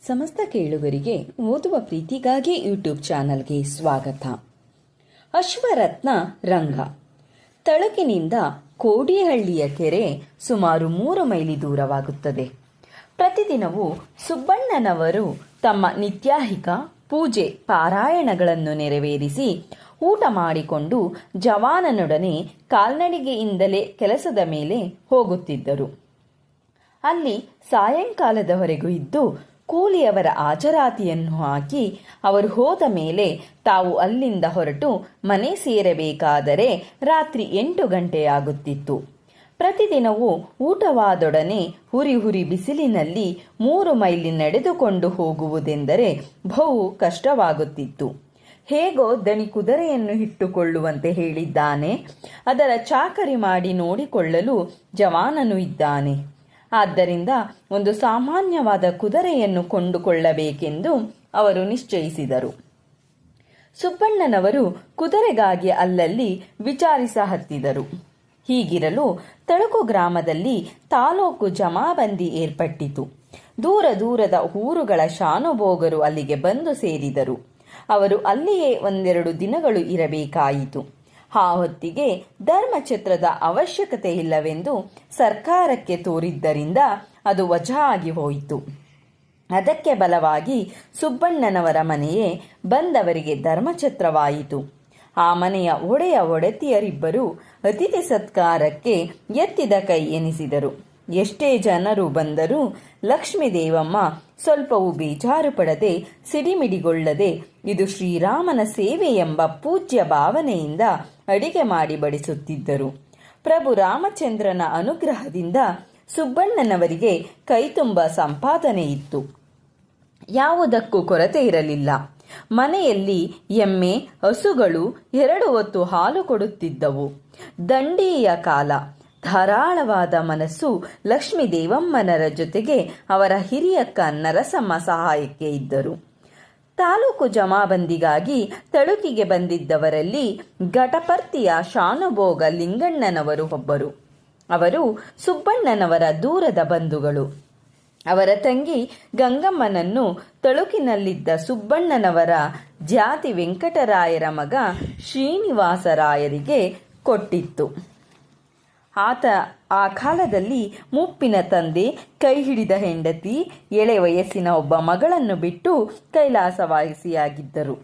ಸಮಸ್ತ ಕೇಳುಗರಿಗೆ ಓದುವ ಪ್ರೀತಿಗಾಗಿ ಯೂಟ್ಯೂಬ್ ಚಾನಲ್ಗೆ ಸ್ವಾಗತ. ಅಶ್ವರತ್ನ ರಂಗ. ತಳಕಿನಿಂದ ಕೋಡಿಹಳ್ಳಿಯ ಕೆರೆ ಸುಮಾರು 3 ಮೈಲಿ ದೂರವಾಗುತ್ತದೆ. ಪ್ರತಿದಿನವೂ ಸುಬ್ಬಣ್ಣನವರು ತಮ್ಮ ನಿತ್ಯಾಹಿಕ ಪೂಜೆ ಪಾರಾಯಣಗಳನ್ನು ನೆರವೇರಿಸಿ ಊಟ ಮಾಡಿಕೊಂಡು ಜವಾನನೊಡನೆ ಕಾಲ್ನಡಿಗೆಯಿಂದಲೇ ಕೆಲಸದ ಮೇಲೆ ಹೋಗುತ್ತಿದ್ದರು. ಅಲ್ಲಿ ಸಾಯಂಕಾಲದವರೆಗೂ ಇದ್ದು ಕೂಲಿಯವರ ಹಾಜರಾತಿಯನ್ನು ಹಾಕಿ ಅವರು ಹೋದ ಮೇಲೆ ತಾವು ಅಲ್ಲಿಂದ ಹೊರಟು ಮನೆ ಸೇರಬೇಕಾದರೆ ರಾತ್ರಿ 8 ಗಂಟೆಯಾಗುತ್ತಿತ್ತು. ಪ್ರತಿದಿನವೂ ಊಟವಾದೊಡನೆ ಹುರಿ ಬಿಸಿಲಿನಲ್ಲಿ 3 ಮೈಲಿ ನಡೆದುಕೊಂಡು ಹೋಗುವುದೆಂದರೆ ಬಹು ಕಷ್ಟವಾಗುತ್ತಿತ್ತು. ಹೇಗೋ ದನಿ ಕುದುರೆಯನ್ನು ಇಟ್ಟುಕೊಳ್ಳುವಂತೆ ಹೇಳಿದ್ದಾನೆ. ಅದರ ಚಾಕರಿ ಮಾಡಿ ನೋಡಿಕೊಳ್ಳಲು ಜವಾನನು ಇದ್ದಾನೆ. ಆದ್ದರಿಂದ ಒಂದು ಸಾಮಾನ್ಯವಾದ ಕುದುರೆಯನ್ನು ಕೊಂಡುಕೊಳ್ಳಬೇಕೆಂದು ಅವರು ನಿಶ್ಚಯಿಸಿದರು. ಸುಬ್ಬಣ್ಣನವರು ಕುದುರೆಗಾಗಿ ಅಲ್ಲಲ್ಲಿ ವಿಚಾರಿಸಹತ್ತಿದರು. ಹೀಗಿರಲು ತಳುಕು ಗ್ರಾಮದಲ್ಲಿ ತಾಲೂಕು ಜಮಾಬಂದಿ ಏರ್ಪಟ್ಟಿತು. ದೂರದ ಊರುಗಳ ಶಾನುಭೋಗರು ಅಲ್ಲಿಗೆ ಬಂದು ಸೇರಿದರು. ಅವರು ಅಲ್ಲಿಯೇ 1-2 ದಿನಗಳು ಇರಬೇಕಾಯಿತು. ಆ ಹೊತ್ತಿಗೆ ಧರ್ಮಛತ್ರದ ಅವಶ್ಯಕತೆ ಇಲ್ಲವೆಂದು ಸರ್ಕಾರಕ್ಕೆ ತೋರಿದ್ದರಿಂದ ಅದು ವಜಾ ಆಗಿ ಹೋಯಿತು. ಅದಕ್ಕೆ ಬಲವಾಗಿ ಸುಬ್ಬಣ್ಣನವರ ಮನೆಯೇ ಬಂದವರಿಗೆ ಧರ್ಮಛತ್ರವಾಯಿತು. ಆ ಮನೆಯ ಒಡೆತಿಯರಿಬ್ಬರು ಅತಿಥಿ ಸತ್ಕಾರಕ್ಕೆ ಎತ್ತಿದ ಕೈ ಎನಿಸಿದರು. ಎಷ್ಟೇ ಜನರು ಬಂದರೂ ಲಕ್ಷ್ಮೀದೇವಮ್ಮ ಸ್ವಲ್ಪವೂ ಬೇಜಾರು ಪಡದೆ ಸಿಡಿಮಿಡಿಗೊಳ್ಳದೆ ಇದು ಶ್ರೀರಾಮನ ಸೇವೆ ಎಂಬ ಪೂಜ್ಯ ಭಾವನೆಯಿಂದ ಅಡಿಗೆ ಮಾಡಿ ಬಡಿಸುತ್ತಿದ್ದರು. ಪ್ರಭು ರಾಮಚಂದ್ರನ ಅನುಗ್ರಹದಿಂದ ಸುಬ್ಬಣ್ಣನವರಿಗೆ ಕೈತುಂಬ ಸಂಪಾದನೆ ಇತ್ತು. ಯಾವುದಕ್ಕೂ ಕೊರತೆ ಇರಲಿಲ್ಲ. ಮನೆಯಲ್ಲಿ ಎಮ್ಮೆ ಹಸುಗಳು 2 ಹೊತ್ತು ಹಾಲು ಕೊಡುತ್ತಿದ್ದವು. ದಂಡಿಯ ಕಾಲ. ಧಾರಾಳವಾದ ಮನಸ್ಸು ಲಕ್ಷ್ಮೀದೇವಮ್ಮನರ ಜೊತೆಗೆ ಅವರ ಹಿರಿಯಕ್ಕ ನರಸಮ್ಮ ಸಹಾಯಕ್ಕೆ ಇದ್ದರು. ತಾಲೂಕು ಜಮಾಬಂದಿಗಾಗಿ ತಳುಕಿಗೆ ಬಂದಿದ್ದವರಲ್ಲಿ ಘಟಪರ್ತಿಯ ಶಾನುಭೋಗ ಲಿಂಗಣ್ಣನವರು ಒಬ್ಬರು. ಅವರು ಸುಬ್ಬಣ್ಣನವರ ದೂರದ ಬಂಧುಗಳು. ಅವರ ತಂಗಿ ಗಂಗಮ್ಮನನ್ನು ತಳುಕಿನಲ್ಲಿದ್ದ ಸುಬ್ಬಣ್ಣನವರ ಜಾತಿ ವೆಂಕಟರಾಯರ ಮಗ ಶ್ರೀನಿವಾಸರಾಯರಿಗೆ ಕೊಟ್ಟಿತ್ತು. ಆತ ಆ ಕಾಲದಲ್ಲಿ ಮುಪ್ಪಿನ ತಂದೆ, ಕೈ ಹಿಡಿದ ಹೆಂಡತಿ, ಎಳೆ ವಯಸ್ಸಿನ ಒಬ್ಬ ಮಗಳನ್ನು ಬಿಟ್ಟು ಕೈಲಾಸವಾಸಿಯಾಗಿದ್ದರು.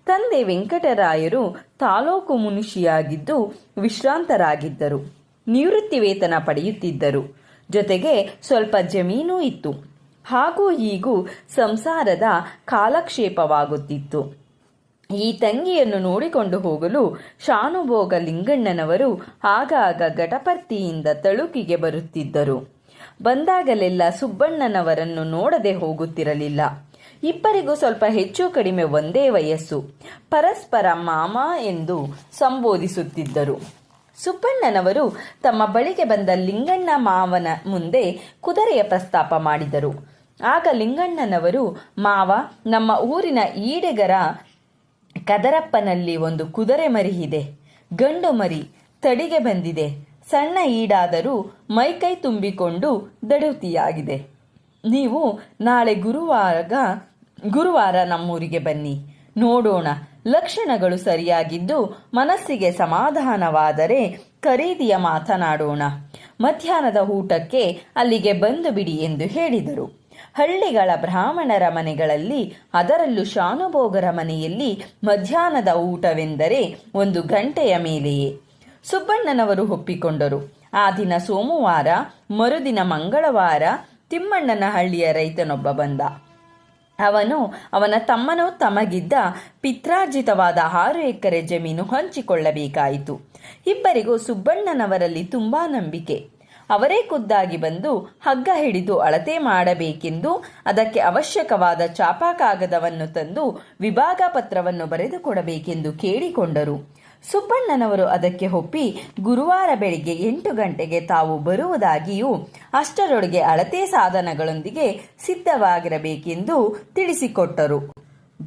ತಂದೆ ವೆಂಕಟರಾಯರು ತಾಲೂಕು ಮುನಿಷಿಯಾಗಿದ್ದು ವಿಶ್ರಾಂತರಾಗಿದ್ದರು. ನಿವೃತ್ತಿ ವೇತನ ಪಡೆಯುತ್ತಿದ್ದರು. ಜೊತೆಗೆ ಸ್ವಲ್ಪ ಜಮೀನು ಇತ್ತು. ಹಾಗೂ ಹೀಗೂ ಸಂಸಾರದ ಕಾಲಕ್ಷೇಪವಾಗುತ್ತಿತ್ತು. ಈ ತಂಗಿಯನ್ನು ನೋಡಿಕೊಂಡು ಹೋಗಲು ಶಾನುಭೋಗ ಲಿಂಗಣ್ಣನವರು ಆಗಾಗ ಘಟಪರ್ತಿಯಿಂದ ತಳುಕಿಗೆ ಬರುತ್ತಿದ್ದರು. ಬಂದಾಗಲೆಲ್ಲ ಸುಬ್ಬಣ್ಣನವರನ್ನು ನೋಡದೆ ಹೋಗುತ್ತಿರಲಿಲ್ಲ. ಇಬ್ಬರಿಗೂ ಸ್ವಲ್ಪ ಹೆಚ್ಚು ಕಡಿಮೆ ಒಂದೇ ವಯಸ್ಸು. ಪರಸ್ಪರ ಮಾಮ ಎಂದು ಸಂಬೋಧಿಸುತ್ತಿದ್ದರು. ಸುಬ್ಬಣ್ಣನವರು ತಮ್ಮ ಬಳಿಗೆ ಬಂದ ಲಿಂಗಣ್ಣ ಮಾವನ ಮುಂದೆ ಕುದುರೆಯ ಪ್ರಸ್ತಾಪ ಮಾಡಿದರು. ಆಗ ಲಿಂಗಣ್ಣನವರು, ಮಾವ, ನಮ್ಮ ಊರಿನ ಈಡೆಗರ ಕದರಪ್ಪನಲ್ಲಿ ಒಂದು ಕುದುರೆ ಮರಿ ಇದೆ. ಗಂಡು ಮರಿ ತಡಿಗೆ ಬಂದಿದೆ. ಸಣ್ಣ ಈಡಾದರೂ ಮೈಕೈ ತುಂಬಿಕೊಂಡು ದಡುತಿಯಾಗಿದೆ. ನೀವು ನಾಳೆ ಗುರುವಾರ ನಮ್ಮೂರಿಗೆ ಬನ್ನಿ, ನೋಡೋಣ. ಲಕ್ಷಣಗಳು ಸರಿಯಾಗಿದ್ದು ಮನಸ್ಸಿಗೆ ಸಮಾಧಾನವಾದರೆ ಖರೀದಿಯ ಮಾತನಾಡೋಣ. ಮಧ್ಯಾಹ್ನದ ಊಟಕ್ಕೆ ಅಲ್ಲಿಗೆ ಬಂದು ಬಿಡಿ ಎಂದು ಹೇಳಿದರು. ಹಳ್ಳಿಗಳ ಬ್ರಾಹ್ಮಣರ ಮನೆಗಳಲ್ಲಿ, ಅದರಲ್ಲೂ ಶಾನುಭೋಗರ ಮನೆಯಲ್ಲಿ ಮಧ್ಯಾಹ್ನದ ಊಟವೆಂದರೆ 1 ಗಂಟೆಯ ಮೇಲೆಯೇ. ಸುಬ್ಬಣ್ಣನವರು ಒಪ್ಪಿಕೊಂಡರು. ಆ ದಿನ ಸೋಮವಾರ. ಮರುದಿನ ಮಂಗಳವಾರ ತಿಮ್ಮಣ್ಣನ ಹಳ್ಳಿಯ ರೈತನೊಬ್ಬ ಬಂದ. ಅವನು ಅವನ ತಮ್ಮನೂ ತಮಗಿದ್ದ ಪಿತ್ರಾರ್ಜಿತವಾದ 6 ಎಕರೆ ಜಮೀನು ಹಂಚಿಕೊಳ್ಳಬೇಕಾಯಿತು. ಇಬ್ಬರಿಗೂ ಸುಬ್ಬಣ್ಣನವರಲ್ಲಿ ತುಂಬಾ ನಂಬಿಕೆ. ಅವರೇ ಖುದ್ದಾಗಿ ಬಂದು ಹಗ್ಗ ಹಿಡಿದು ಅಳತೆ ಮಾಡಬೇಕೆಂದು ಅದಕ್ಕೆ ಅವಶ್ಯಕವಾದ ಚಾಪಾ ಕಾಗದವನ್ನು ತಂದು ವಿಭಾಗ ಪತ್ರವನ್ನು ಬರೆದುಕೊಡಬೇಕೆಂದು ಕೇಳಿಕೊಂಡರು. ಸುಬ್ಬಣ್ಣನವರು ಅದಕ್ಕೆ ಒಪ್ಪಿ ಗುರುವಾರ ಬೆಳಿಗ್ಗೆ 8 ಗಂಟೆಗೆ ತಾವು ಬರುವುದಾಗಿಯೂ ಅಷ್ಟರೊಳಗೆ ಅಳತೆ ಸಾಧನಗಳೊಂದಿಗೆ ಸಿದ್ಧವಾಗಿರಬೇಕೆಂದು ತಿಳಿಸಿಕೊಟ್ಟರು.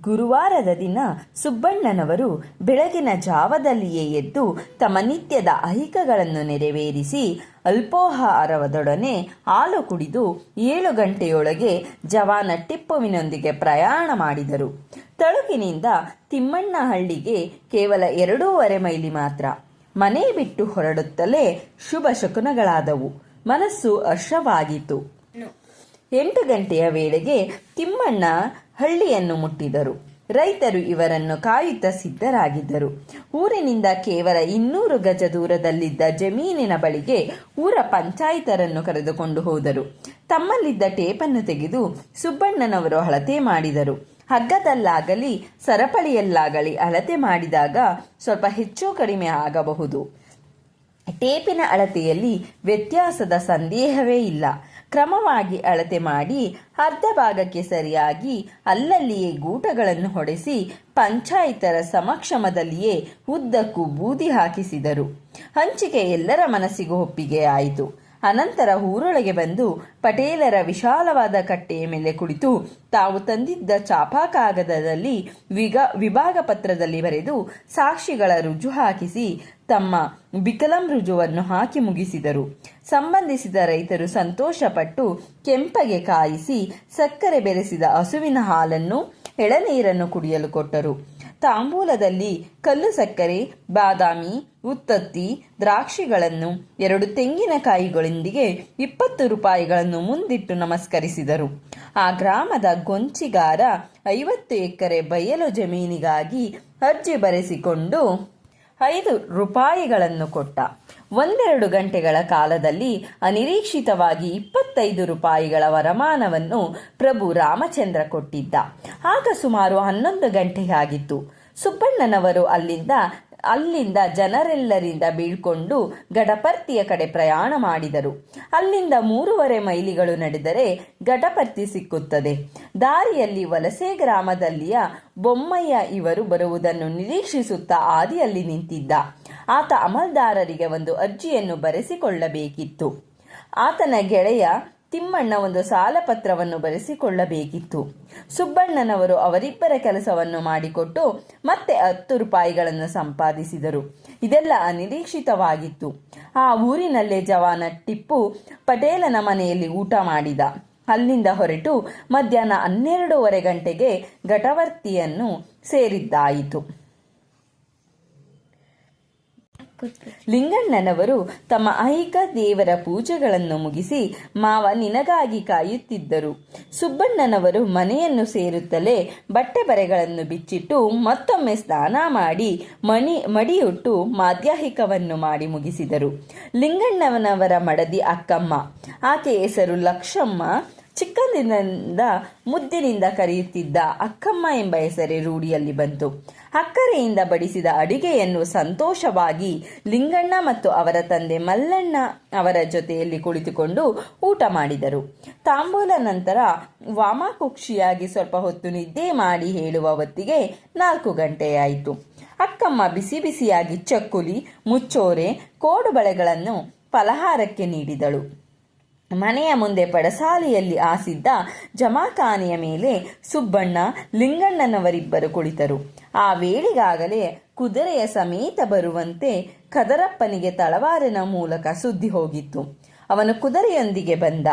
ಗುರುವಾರದ ದಿನ ಸುಬ್ಬಣ್ಣನವರು ಬೆಳಗಿನ ಜಾವದಲ್ಲಿಯೇ ಎದ್ದು ತಮ್ಮ ನಿತ್ಯದ ಐಹಿಕಗಳನ್ನು ನೆರವೇರಿಸಿ ಅಲ್ಪೋಹಾರದೊಡನೆ ಹಾಲು ಕುಡಿದು 7 ಗಂಟೆಯೊಳಗೆ ಜವಾನ ಟಿಪ್ಪುವಿನೊಂದಿಗೆ ಪ್ರಯಾಣ ಮಾಡಿದರು. ತಳುಕಿನಿಂದ ತಿಮ್ಮಣ್ಣಹಳ್ಳಿಗೆ ಕೇವಲ 2.5 ಮೈಲಿ ಮಾತ್ರ. ಮನೆ ಬಿಟ್ಟು ಹೊರಡುತ್ತಲೇ ಶುಭ ಶಕುನಗಳಾದವು. ಮನಸ್ಸು ಹರ್ಷವಾಗಿತ್ತು. 8 ಗಂಟೆಯ ವೇಳೆಗೆ ತಿಮ್ಮಣ್ಣ ಹಳ್ಳಿಯನ್ನು ಮುಟ್ಟಿದರು. ರೈತರು ಇವರನ್ನು ಕಾಯುತ್ತಾ ಸಿದ್ಧರಾಗಿದ್ದರು. ಊರಿನಿಂದ ಕೇವಲ 200 ಗಜ ದೂರದಲ್ಲಿದ್ದ ಜಮೀನಿನ ಬಳಿಗೆ ಊರ ಪಂಚಾಯಿತರನ್ನು ಕರೆದುಕೊಂಡು ಹೋದರು. ತಮ್ಮಲ್ಲಿದ್ದ ಟೇಪನ್ನು ತೆಗೆದು ಸುಬ್ಬಣ್ಣನವರು ಅಳತೆ ಮಾಡಿದರು. ಹಗ್ಗದಲ್ಲಾಗಲಿ ಸರಪಳಿಯಲ್ಲಾಗಲಿ ಅಳತೆ ಮಾಡಿದಾಗ ಸ್ವಲ್ಪ ಹೆಚ್ಚು ಕಡಿಮೆ ಆಗಬಹುದು. ಟೇಪಿನ ಅಳತೆಯಲ್ಲಿ ವ್ಯತ್ಯಾಸದ ಸಂದೇಹವೇ ಇಲ್ಲ. ಕ್ರಮವಾಗಿ ಅಳತೆ ಮಾಡಿ ಅರ್ಧ ಭಾಗಕ್ಕೆ ಸರಿಯಾಗಿ ಅಲ್ಲಲ್ಲಿಯೇ ಗೂಟಗಳನ್ನು ಹೊಡೆಸಿ ಪಂಚಾಯಿತರ ಸಮಕ್ಷಮದಲ್ಲಿಯೇ ಉದ್ದಕ್ಕೂ ಬೂದಿ ಹಾಕಿಸಿದರು. ಹಂಚಿಕೆ ಎಲ್ಲರ ಮನಸ್ಸಿಗೂ ಒಪ್ಪಿಗೆ ಆಯಿತು. ಅನಂತರ ಊರೊಳಗೆ ಬಂದು ಪಟೇಲರ ವಿಶಾಲವಾದ ಕಟ್ಟೆಯ ಮೇಲೆ ಕುಳಿತು ತಾವು ತಂದಿದ್ದ ಚಾಪಾ ಕಾಗದದಲ್ಲಿ ವಿಭಾಗ ಪತ್ರದಲ್ಲಿ ಬರೆದು ಸಾಕ್ಷಿಗಳ ರುಜು ಹಾಕಿಸಿ ತಮ್ಮ ಬಿಕಲಂ ರುಜುವನ್ನು ಹಾಕಿ ಮುಗಿಸಿದರು. ಸಂಬಂಧಿಸಿದ ರೈತರು ಸಂತೋಷಪಟ್ಟು ಕೆಂಪಗೆ ಕಾಯಿಸಿ ಸಕ್ಕರೆ ಬೆರೆಸಿದ ಹಸುವಿನ ಹಾಲನ್ನು ಎಳನೀರನ್ನು ಕುಡಿಯಲು ಕೊಟ್ಟರು. ತಾಂಬೂಲದಲ್ಲಿ ಕಲ್ಲು ಸಕ್ಕರೆ, ಬಾದಾಮಿ, ಉತ್ತತ್ತಿ, ದ್ರಾಕ್ಷಿಗಳನ್ನು 2 ತೆಂಗಿನಕಾಯಿಗಳೊಂದಿಗೆ 20 ರೂಪಾಯಿಗಳನ್ನು ಮುಂದಿಟ್ಟು ನಮಸ್ಕರಿಸಿದರು. ಆ ಗ್ರಾಮದ ಗೊಂಚಿಗಾರ 50 ಎಕರೆ ಬಯಲು ಜಮೀನಿಗಾಗಿ ಅರ್ಜಿ ಬರೆಸಿಕೊಂಡು 5 ರೂಪಾಯಿಗಳನ್ನು ಕೊಟ್ಟ. 1-2 ಗಂಟೆಗಳ ಕಾಲದಲ್ಲಿ ಅನಿರೀಕ್ಷಿತವಾಗಿ 25 ರೂಪಾಯಿಗಳ ವರಮಾನವನ್ನು ಪ್ರಭು ರಾಮಚಂದ್ರ ಕೊಟ್ಟಿದ್ದ. ಆಗ ಸುಮಾರು 11 ಗಂಟೆಯಾಗಿತ್ತು. ಸುಬ್ಬಣ್ಣನವರು ಅಲ್ಲಿಂದ ಜನರೆಲ್ಲರಿಂದ ಬೀಳ್ಕೊಂಡು ಗಡಪರ್ತಿಯ ಕಡೆ ಪ್ರಯಾಣ ಮಾಡಿದರು. ಅಲ್ಲಿಂದ 3.5 ಮೈಲಿಗಳು ನಡೆದರೆ ಗಡಪರ್ತಿ ಸಿಕ್ಕುತ್ತದೆ. ದಾರಿಯಲ್ಲಿ ವಲಸೆ ಗ್ರಾಮದಲ್ಲಿಯ ಬೊಮ್ಮಯ್ಯ ಇವರು ಬರುವುದನ್ನು ನಿರೀಕ್ಷಿಸುತ್ತಾ ಹಾದಿಯಲ್ಲಿ ನಿಂತಿದ್ದ. ಆತ ಅಮಲ್ದಾರರಿಗೆ ಒಂದು ಅರ್ಜಿಯನ್ನು ಬರೆಸಿಕೊಳ್ಳಬೇಕಿತ್ತು. ಆತನ ಗೆಳೆಯ ತಿಮ್ಮಣ್ಣ ಒಂದು ಸಾಲಪತ್ರವನ್ನು ಬರೆಸಿಕೊಳ್ಳಬೇಕಿತ್ತು. ಸುಬ್ಬಣ್ಣನವರು ಅವರಿಬ್ಬರ ಕೆಲಸವನ್ನು ಮಾಡಿಕೊಟ್ಟು ಮತ್ತೆ 10 ರೂಪಾಯಿಗಳನ್ನು ಸಂಪಾದಿಸಿದರು. ಇದೆಲ್ಲ ಅನಿರೀಕ್ಷಿತವಾಗಿತ್ತು. ಆ ಊರಿನಲ್ಲೇ ಜವಾನ ಟಿಪ್ಪು ಪಟೇಲನ ಮನೆಯಲ್ಲಿ ಊಟ ಮಾಡಿದ. ಅಲ್ಲಿಂದ ಹೊರಟು ಮಧ್ಯಾಹ್ನ 12:30 ಗಂಟೆಗೆ ಗಟವರ್ತಿಯನ್ನು ಸೇರಿದ್ದಾಯಿತು. ಲಿಂಗಣ್ಣನವರು ತಮ್ಮ ಐಹಿಕ ದೇವರ ಪೂಜೆಗಳನ್ನು ಮುಗಿಸಿ ಮಾವ ನಿನಗಾಗಿ ಕಾಯುತ್ತಿದ್ದರು. ಸುಬ್ಬಣ್ಣನವರು ಮನೆಯನ್ನು ಸೇರುತ್ತಲೇ ಬಟ್ಟೆ ಬರೆಗಳನ್ನು ಬಿಚ್ಚಿಟ್ಟು ಮತ್ತೊಮ್ಮೆ ಸ್ನಾನ ಮಾಡಿ ಮಡಿಯುಟ್ಟು ಮಾಧ್ಯಾಹಿಕವನ್ನು ಮಾಡಿ ಮುಗಿಸಿದರು. ಲಿಂಗಣ್ಣನವರ ಮಡದಿ ಅಕ್ಕಮ್ಮ, ಆಕೆ ಹೆಸರು ಲಕ್ಷಮ್ಮ. ಚಿಕ್ಕಂದಿನಿಂದ ಮುದ್ದಿನಿಂದ ಕರೆಯುತ್ತಿದ್ದ ಅಕ್ಕಮ್ಮ ಎಂಬ ಹೆಸರೇ ರೂಢಿಯಲ್ಲಿ ಬಂತು. ಅಕ್ಕರೆಯಿಂದ ಬಡಿಸಿದ ಅಡಿಗೆಯನ್ನು ಸಂತೋಷವಾಗಿ ಲಿಂಗಣ್ಣ ಮತ್ತು ಅವರ ತಂದೆ ಮಲ್ಲಣ್ಣ ಅವರ ಜೊತೆಯಲ್ಲಿ ಕುಳಿತುಕೊಂಡು ಊಟ ಮಾಡಿದರು. ತಾಂಬೂಲ ನಂತರ ವಾಮಾಕುಕ್ಷಿಯಾಗಿ ಸ್ವಲ್ಪ ಹೊತ್ತು ನಿದ್ದೆ ಮಾಡಿ ಹೇಳುವ ಹೊತ್ತಿಗೆ 4 ಗಂಟೆಯಾಯಿತು. ಅಕ್ಕಮ್ಮ ಬಿಸಿ ಬಿಸಿಯಾಗಿ ಚಕ್ಕುಲಿ, ಮುಚ್ಚೋರೆ, ಕೋಡು ಬಳೆಗಳನ್ನು ಫಲಹಾರಕ್ಕೆ ನೀಡಿದಳು. ಮನೆಯ ಮುಂದೆ ಪಡಸಾಲೆಯಲ್ಲಿ ಹಾಸಿದ್ದ ಜಮಾಖಾನೆಯ ಮೇಲೆ ಸುಬ್ಬಣ್ಣ, ಲಿಂಗಣ್ಣನವರಿಬ್ಬರು ಕುಳಿತರು. ಆ ವೇಳೆಗಾಗಲೇ ಕುದುರೆಯ ಸಮೇತ ಬರುವಂತೆ ಕದರಪ್ಪನಿಗೆ ತಳವಾರಿನ ಮೂಲಕ ಸುದ್ದಿ ಹೋಗಿತ್ತು. ಅವನು ಕುದುರೆಯೊಂದಿಗೆ ಬಂದ.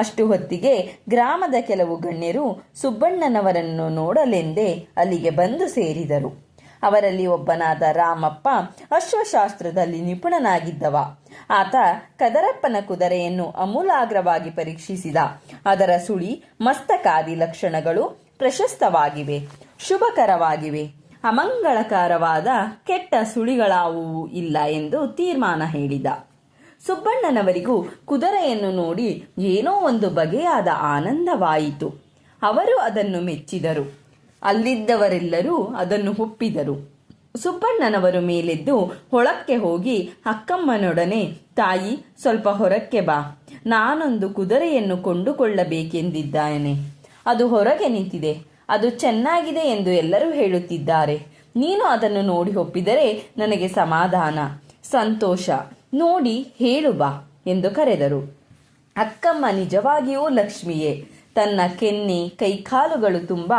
ಅಷ್ಟು ಹೊತ್ತಿಗೆ ಗ್ರಾಮದ ಕೆಲವು ಗಣ್ಯರು ಸುಬ್ಬಣ್ಣನವರನ್ನು ನೋಡಲೆಂದೇ ಅಲ್ಲಿಗೆ ಬಂದು ಸೇರಿದರು. ಅವರಲ್ಲಿ ಒಬ್ಬನಾದ ರಾಮಪ್ಪ ಅಶ್ವಶಾಸ್ತ್ರದಲ್ಲಿ ನಿಪುಣನಾಗಿದ್ದವ. ಆತ ಕದರಪ್ಪನ ಕುದುರೆಯನ್ನು ಅಮೂಲಾಗ್ರವಾಗಿ ಪರೀಕ್ಷಿಸಿದ. ಅದರ ಸುಳಿ, ಮಸ್ತಕಾದಿ ಲಕ್ಷಣಗಳು ಪ್ರಶಸ್ತವಾಗಿವೆ, ಶುಭಕರವಾಗಿವೆ. ಅಮಂಗಳಕರವಾದ ಕೆಟ್ಟ ಸುಳಿಗಳಾವುವೂ ಇಲ್ಲ ಎಂದು ತೀರ್ಮಾನ ಹೇಳಿದ. ಸುಬ್ಬಣ್ಣನವರಿಗೂ ಕುದುರೆಯನ್ನು ನೋಡಿ ಏನೋ ಒಂದು ಬಗೆಯಾದ ಆನಂದವಾಯಿತು. ಅವರು ಅದನ್ನು ಮೆಚ್ಚಿದರು. ಅಲ್ಲಿದ್ದವರೆಲ್ಲರೂ ಅದನ್ನು ಒಪ್ಪಿದರು. ಸುಬ್ಬಣ್ಣನವರು ಮೇಲೆದ್ದು ಹೊಳಕ್ಕೆ ಹೋಗಿ ಅಕ್ಕಮ್ಮನೊಡನೆ, ತಾಯಿ, ಸ್ವಲ್ಪ ಹೊರಕ್ಕೆ ಬಾ, ನಾನೊಂದು ಕುದುರೆಯನ್ನು ಕೊಂಡುಕೊಳ್ಳಬೇಕೆಂದಿದ್ದಾನೆ. ಅದು ಹೊರಗೆ ನಿಂತಿದೆ. ಅದು ಚೆನ್ನಾಗಿದೆ ಎಂದು ಎಲ್ಲರೂ ಹೇಳುತ್ತಿದ್ದಾರೆ. ನೀನು ಅದನ್ನು ನೋಡಿ ಒಪ್ಪಿದರೆ ನನಗೆ ಸಮಾಧಾನ, ಸಂತೋಷ. ನೋಡಿ ಹೇಳು ಬಾ ಎಂದು ಕರೆದರು. ಅಕ್ಕಮ್ಮ ನಿಜವಾಗಿಯೂ ಲಕ್ಷ್ಮಿಯೇ. ತನ್ನ ಕೆನ್ನೆ ಕೈಕಾಲುಗಳು ತುಂಬ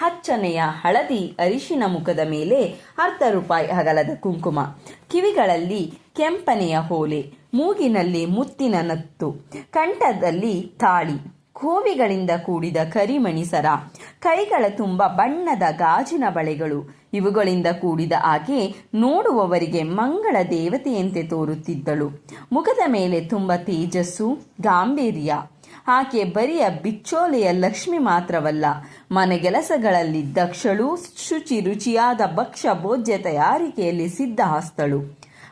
ಹಚ್ಚನೆಯ ಹಳದಿ ಅರಿಶಿನ ಮುಖದ ಮೇಲೆ ₹1 ಅಗಲದ ಕುಂಕುಮ, ಕಿವಿಗಳಲ್ಲಿ ಕೆಂಪನೆಯ ಹೋಲೆ, ಮೂಗಿನಲ್ಲಿ ಮುತ್ತಿನ ನತ್ತು, ಕಂಠದಲ್ಲಿ ತಾಳಿ, ಕೋವಿಗಳಿಂದ ಕೂಡಿದ ಕರಿಮಣಿ ಸರ, ಕೈಗಳ ತುಂಬ ಬಣ್ಣದ ಗಾಜಿನ ಬಳೆಗಳು. ಇವುಗಳಿಂದ ಕೂಡಿದ ಆಕೆ ನೋಡುವವರಿಗೆ ಮಂಗಳ ದೇವತೆಯಂತೆ ತೋರುತ್ತಿದ್ದಳು. ಮುಖದ ಮೇಲೆ ತುಂಬ ತೇಜಸ್ಸು, ಗಾಂಭೀರ್ಯ. ಆಕೆ ಬರಿಯ ಬಿಚ್ಚೋಲೆಯ ಲಕ್ಷ್ಮಿ ಮಾತ್ರವಲ್ಲ, ಮನೆಗೆಲಸಗಳಲ್ಲಿ ದಕ್ಷಳು, ಶುಚಿ ರುಚಿಯಾದ ಭಕ್ಷ್ಯ ಭೋಜ್ಯ ತಯಾರಿಕೆಯಲ್ಲಿ ಸಿದ್ಧಹಸ್ತಳು.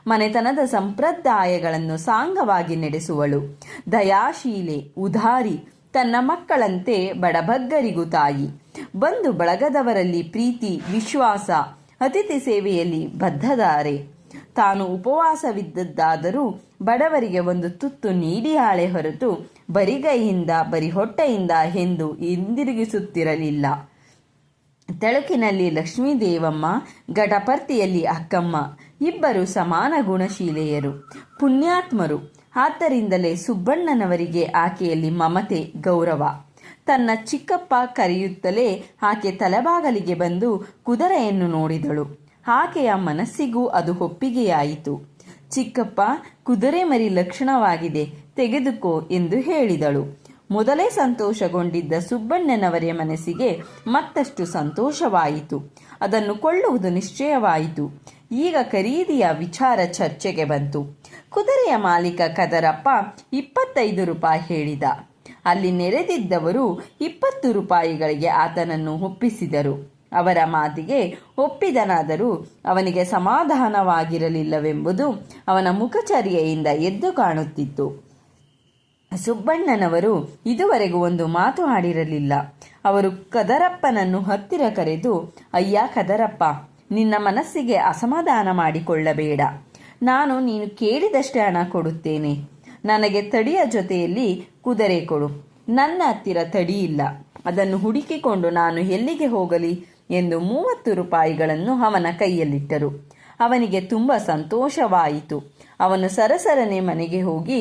ಮನೆತನದ ಸಂಪ್ರದಾಯಗಳನ್ನು ಸಾಂಗವಾಗಿ ನಡೆಸುವಳು. ದಯಾಶೀಲೆ, ಉದಾರಿ, ತನ್ನ ಮಕ್ಕಳಂತೆ ಬಡಬಗ್ಗರಿಗೂ ತಾಯಿ. ಬಂಧು ಬಳಗದವರಲ್ಲಿ ಪ್ರೀತಿ, ವಿಶ್ವಾಸ, ಅತಿಥಿ ಸೇವೆಯಲ್ಲಿ ಬದ್ಧಧಾರೆ. ತಾನು ಉಪವಾಸವಿದ್ದದ್ದಾದರೂ ಬಡವರಿಗೆ ಒಂದು ತುತ್ತು ನೀಡಿಯಾಳೆ ಹೊರತು ಬರಿಗೈಯಿಂದ ಬರಿ ಹೊಟ್ಟೆಯಿಂದ ಎಂದು ಹಿಂದಿರುಗಿಸುತ್ತಿರಲಿಲ್ಲ. ತಳುಕಿನಲ್ಲಿ ಲಕ್ಷ್ಮೀದೇವಮ್ಮ, ಗಟಪರ್ತಿಯಲ್ಲಿ ಅಕ್ಕಮ್ಮ ಇಬ್ಬರು ಸಮಾನ ಗುಣಶೀಲೆಯರು, ಪುಣ್ಯಾತ್ಮರು. ಆದ್ದರಿಂದಲೇ ಸುಬ್ಬಣ್ಣನವರಿಗೆ ಆಕೆಯಲ್ಲಿ ಮಮತೆ, ಗೌರವ. ತನ್ನ ಚಿಕ್ಕಪ್ಪ ಕರೆಯುತ್ತಲೇ ಆಕೆ ತಲೆಬಾಗಲಿಗೆ ಬಂದು ಕುದುರೆಯನ್ನು ನೋಡಿದಳು. ಆಕೆಯ ಮನಸ್ಸಿಗೂ ಅದು ಒಪ್ಪಿಗೆಯಾಯಿತು. ಚಿಕ್ಕಪ್ಪ, ಕುದುರೆ ಮರಿ ಲಕ್ಷಣವಾಗಿದೆ, ತೆಗೆದುಕೋ ಎಂದು ಹೇಳಿದಳು. ಮೊದಲೇ ಸಂತೋಷಗೊಂಡಿದ್ದ ಸುಬ್ಬಣ್ಣನವರ ಮನಸ್ಸಿಗೆ ಮತ್ತಷ್ಟು ಸಂತೋಷವಾಯಿತು. ಅದನ್ನು ಕೊಳ್ಳುವುದು ನಿಶ್ಚಯವಾಯಿತು. ಈಗ ಖರೀದಿಯ ವಿಚಾರ ಚರ್ಚೆಗೆ ಬಂತು. ಕುದುರೆಯ ಮಾಲೀಕ ಕದರಪ್ಪ ₹25 ಹೇಳಿದ. ಅಲ್ಲಿ ನೆರೆದಿದ್ದವರು ₹20ಗಳಿಗೆ ಆತನನ್ನು ಒಪ್ಪಿಸಿದರು. ಅವರ ಮಾತಿಗೆ ಒಪ್ಪಿದನಾದರೂ ಅವನಿಗೆ ಸಮಾಧಾನವಾಗಿರಲಿಲ್ಲವೆಂಬುದು ಅವನ ಮುಖಚರ್ಯೆಯಿಂದ ಎದ್ದು ಕಾಣುತ್ತಿತ್ತು. ಸುಬ್ಬಣ್ಣನವರು ಇದುವರೆಗೂ ಒಂದು ಮಾತು ಆಡಿರಲಿಲ್ಲ. ಅವರು ಕದರಪ್ಪನನ್ನು ಹತ್ತಿರ ಕರೆದು, ಅಯ್ಯ ಕದರಪ್ಪ, ನಿನ್ನ ಮನಸ್ಸಿಗೆ ಅಸಮಾಧಾನ ಮಾಡಿಕೊಳ್ಳಬೇಡ. ನಾನು ನೀನು ಕೇಳಿದಷ್ಟೇ ಹಣ ಕೊಡುತ್ತೇನೆ. ನನಗೆ ತಡಿಯ ಜೊತೆಯಲ್ಲಿ ಕುದುರೆ ಕೊಡು. ನನ್ನ ಹತ್ತಿರ ತಡಿಯಿಲ್ಲ. ಅದನ್ನು ಹುಡುಕಿಕೊಂಡು ನಾನು ಎಲ್ಲಿಗೆ ಹೋಗಲಿ ಎಂದು ₹30ಗಳನ್ನು ಅವನ ಕೈಯಲ್ಲಿಟ್ಟರು. ಅವನಿಗೆ ತುಂಬ ಸಂತೋಷವಾಯಿತು. ಅವನು ಸರಸರನೆ ಮನೆಗೆ ಹೋಗಿ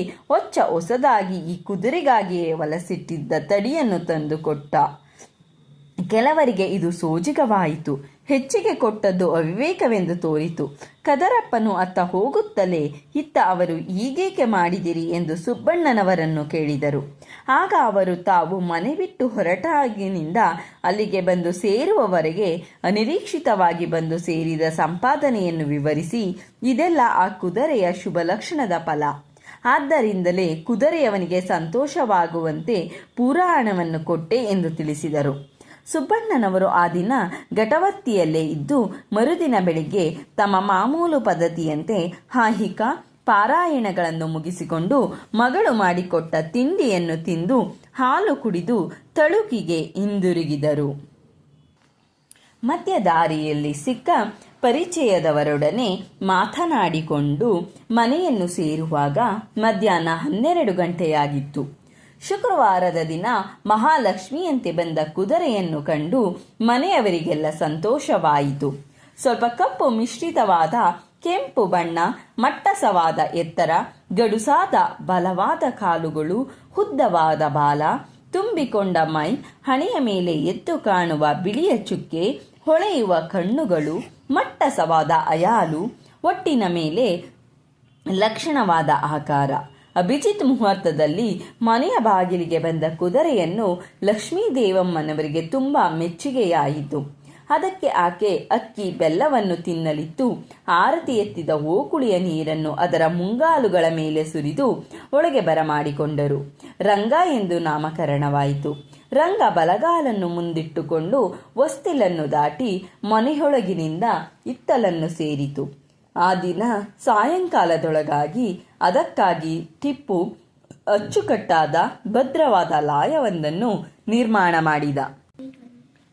ಹೊಸದಾಗಿ ಈ ಕುದುರೆಗಾಗಿಯೇ ಹೊಲಸಿಟ್ಟಿದ್ದ ತಡಿಯನ್ನು ತಂದು ಕೊಟ್ಟ. ಕೆಲವರಿಗೆ ಇದು ಸೋಜಿಗವಾಯಿತು. ಹೆಚ್ಚಿಗೆ ಕೊಟ್ಟದ್ದು ಅವಿವೇಕವೆಂದು ತೋರಿತು. ಕದರಪ್ಪನು ಅತ್ತ ಹೋಗುತ್ತಲೇ ಇತ್ತ ಅವರು ಹೀಗೇಕೆ ಮಾಡಿದಿರಿ ಎಂದು ಸುಬ್ಬಣ್ಣನವರನ್ನು ಕೇಳಿದರು. ಆಗ ಅವರು ತಾವು ಮನೆ ಬಿಟ್ಟು ಹೊರಟಾಗಿನಿಂದ ಅಲ್ಲಿಗೆ ಬಂದು ಸೇರುವವರೆಗೆ ಅನಿರೀಕ್ಷಿತವಾಗಿ ಬಂದು ಸೇರಿದ ಸಂಪಾದನೆಯನ್ನು ವಿವರಿಸಿ, ಇದೆಲ್ಲ ಆ ಕುದುರೆಯ ಶುಭ ಲಕ್ಷಣದ ಫಲ. ಆದ್ದರಿಂದಲೇ ಕುದುರೆಯವನಿಗೆ ಸಂತೋಷವಾಗುವಂತೆ ಪೂರಾ ಹಣವನ್ನು ಕೊಟ್ಟೆ ಎಂದು ತಿಳಿಸಿದರು. ಸುಬ್ಬಣ್ಣನವರು ಆ ದಿನ ಘಟವತ್ತಿಯಲ್ಲೇ ಇದ್ದು ಮರುದಿನ ಬೆಳಿಗ್ಗೆ ತಮ್ಮ ಮಾಮೂಲು ಪದ್ಧತಿಯಂತೆ ಹಾಹಿಕ ಪಾರಾಯಣಗಳನ್ನು ಮುಗಿಸಿಕೊಂಡು ಮಗಳು ಮಾಡಿಕೊಟ್ಟ ತಿಂಡಿಯನ್ನು ತಿಂದು ಹಾಲು ಕುಡಿದು ತಳುಕಿಗೆ ಹಿಂದಿರುಗಿದರು. ಮಧ್ಯ ದಾರಿಯಲ್ಲಿ ಸಿಕ್ಕ ಪರಿಚಯದವರೊಡನೆ ಮಾತನಾಡಿಕೊಂಡು ಮನೆಯನ್ನು ಸೇರುವಾಗ ಮಧ್ಯಾಹ್ನ 12 ಗಂಟೆಯಾಗಿತ್ತು. ಶುಕ್ರವಾರದ ದಿನ ಮಹಾಲಕ್ಷ್ಮಿಯಂತೆ ಬಂದ ಕುದುರೆಯನ್ನು ಕಂಡು ಮನೆಯವರಿಗೆಲ್ಲ ಸಂತೋಷವಾಯಿತು. ಸ್ವಲ್ಪ ಕಪ್ಪು ಮಿಶ್ರಿತವಾದ ಕೆಂಪು ಬಣ್ಣ, ಮಟ್ಟಸವಾದ ಎತ್ತರ, ಗಡುಸಾದ ಬಲವಾದ ಕಾಲುಗಳು, ಉದ್ದವಾದ ಬಾಲ, ತುಂಬಿಕೊಂಡ ಮೈ, ಹಣೆಯ ಮೇಲೆ ಎದ್ದು ಕಾಣುವ ಬಿಳಿಯ ಚುಕ್ಕೆ, ಹೊಳೆಯುವ ಕಣ್ಣುಗಳು, ಮಟ್ಟಸವಾದ ಅಯಾಲು, ಒಟ್ಟಿನ ಮೇಲೆ ಲಕ್ಷಣವಾದ ಆಕಾರ. ಅಭಿಜಿತ್ ಮುಹೂರ್ತದಲ್ಲಿ ಮನೆಯ ಬಾಗಿಲಿಗೆ ಬಂದ ಕುದುರೆಯನ್ನು ಲಕ್ಷ್ಮೀದೇವಮ್ಮನವರಿಗೆ ತುಂಬ ಮೆಚ್ಚುಗೆಯಾಯಿತು. ಅದಕ್ಕೆ ಆಕೆ ಅಕ್ಕಿ ಬೆಲ್ಲವನ್ನು ತಿನ್ನಲಿತ್ತು. ಆರತಿ ಎತ್ತಿದ ಓಕುಳಿಯ ನೀರನ್ನು ಅದರ ಮುಂಗಾಲುಗಳ ಮೇಲೆ ಸುರಿದು ಒಳಗೆ ಬರಮಾಡಿಕೊಂಡರು. ರಂಗ ಎಂದು ನಾಮಕರಣವಾಯಿತು. ರಂಗ ಬಲಗಾಲನ್ನು ಮುಂದಿಟ್ಟುಕೊಂಡು ಹೊಸ್ತಿಲನ್ನು ದಾಟಿ ಮನೆಯೊಳಗಿನಿಂದ ಇತ್ತಲನ್ನು ಸೇರಿತು. ಆ ದಿನ ಸಾಯಂಕಾಲದೊಳಗಾಗಿ ಅದಕ್ಕಾಗಿ ಟಿಪ್ಪು ಅಚ್ಚುಕಟ್ಟಾದ ಭದ್ರವಾದ ಲಾಯವೊಂದನ್ನು ನಿರ್ಮಾಣ ಮಾಡಿದ.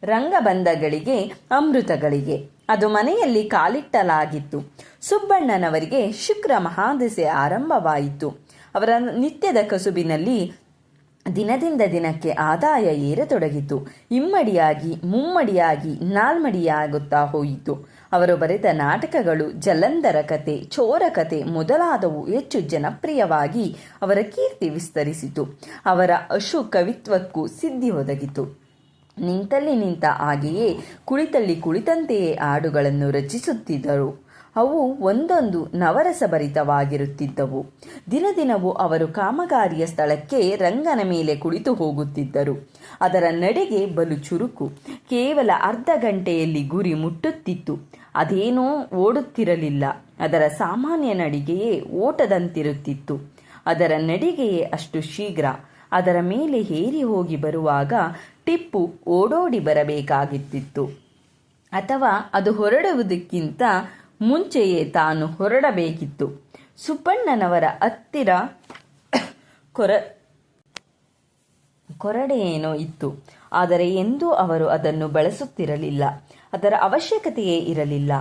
ರಂಗ ಬಂದಗಳಿಗೆ ಅಮೃತಗಳಿಗೆ ಅದು ಮನೆಯಲ್ಲಿ ಕಾಲಿಟ್ಟಲಾಗಿತ್ತು. ಸುಬ್ಬಣ್ಣನವರಿಗೆ ಶುಕ್ರ ಮಹಾದಶೆ ಆರಂಭವಾಯಿತು. ಅವರ ನಿತ್ಯದ ಕಸುಬಿನಲ್ಲಿ ದಿನದಿಂದ ದಿನಕ್ಕೆ ಆದಾಯ ಏರತೊಡಗಿತು. ಇಮ್ಮಡಿಯಾಗಿ ಮುಮ್ಮಡಿಯಾಗಿ ನಾಲ್ಮಡಿಯಾಗುತ್ತಾ ಹೋಯಿತು. ಅವರು ಬರೆದ ನಾಟಕಗಳು, ಜಲಂಧರ ಕತೆ, ಚೋರ ಕತೆ ಮೊದಲಾದವು ಹೆಚ್ಚು ಜನಪ್ರಿಯವಾಗಿ ಅವರ ಕೀರ್ತಿ ವಿಸ್ತರಿಸಿತು. ಅವರ ಅಶು ಕವಿತ್ವಕ್ಕೂ ಸಿದ್ಧಿ ಒದಗಿತು. ನಿಂತಲ್ಲಿ ನಿಂತ ಹಾಗೆಯೇ, ಕುಳಿತಲ್ಲಿ ಕುಳಿತಂತೆಯೇ ಹಾಡುಗಳನ್ನು ರಚಿಸುತ್ತಿದ್ದರು. ಅವು ಒಂದೊಂದು ನವರಸಭರಿತವಾಗಿರುತ್ತಿದ್ದವು. ದಿನದಿನವೂ ಅವರು ಕಾಮಗಾರಿಯ ಸ್ಥಳಕ್ಕೆ ರಂಗನ ಮೇಲೆ ಕುಳಿತು ಹೋಗುತ್ತಿದ್ದರು. ಅದರ ನಡೆಗೆ ಬಲು ಚುರುಕು. ಕೇವಲ ಅರ್ಧ ಗಂಟೆಯಲ್ಲಿ ಗುರಿ ಮುಟ್ಟುತ್ತಿತ್ತು. ಅದೇನೋ ಓಡುತ್ತಿರಲಿಲ್ಲ. ಅದರ ಸಾಮಾನ್ಯ ನಡಿಗೆಯೇ ಓಟದಂತಿರುತ್ತಿತ್ತು. ಅದರ ನಡಿಗೆಯೇ ಅಷ್ಟು ಶೀಘ್ರ. ಅದರ ಮೇಲೆ ಏರಿ ಹೋಗಿ ಬರುವಾಗ ಟಿಪ್ಪು ಓಡೋಡಿ ಬರಬೇಕಾಗಿತ್ತಿತ್ತು. ಅಥವಾ ಅದು ಹೊರಡುವುದಕ್ಕಿಂತ ಮುಂಚೆಯೇ ತಾನು ಹೊರಡಬೇಕಿತ್ತು. ಸುಬ್ಬಣ್ಣನವರ ಹತ್ತಿರ ಕೊರಡೆಯೇನೋ ಇತ್ತು. ಆದರೆ ಎಂದೂ ಅವರು ಅದನ್ನು ಬಳಸುತ್ತಿರಲಿಲ್ಲ. ಅದರ ಅವಶ್ಯಕತೆಯೇ ಇರಲಿಲ್ಲ.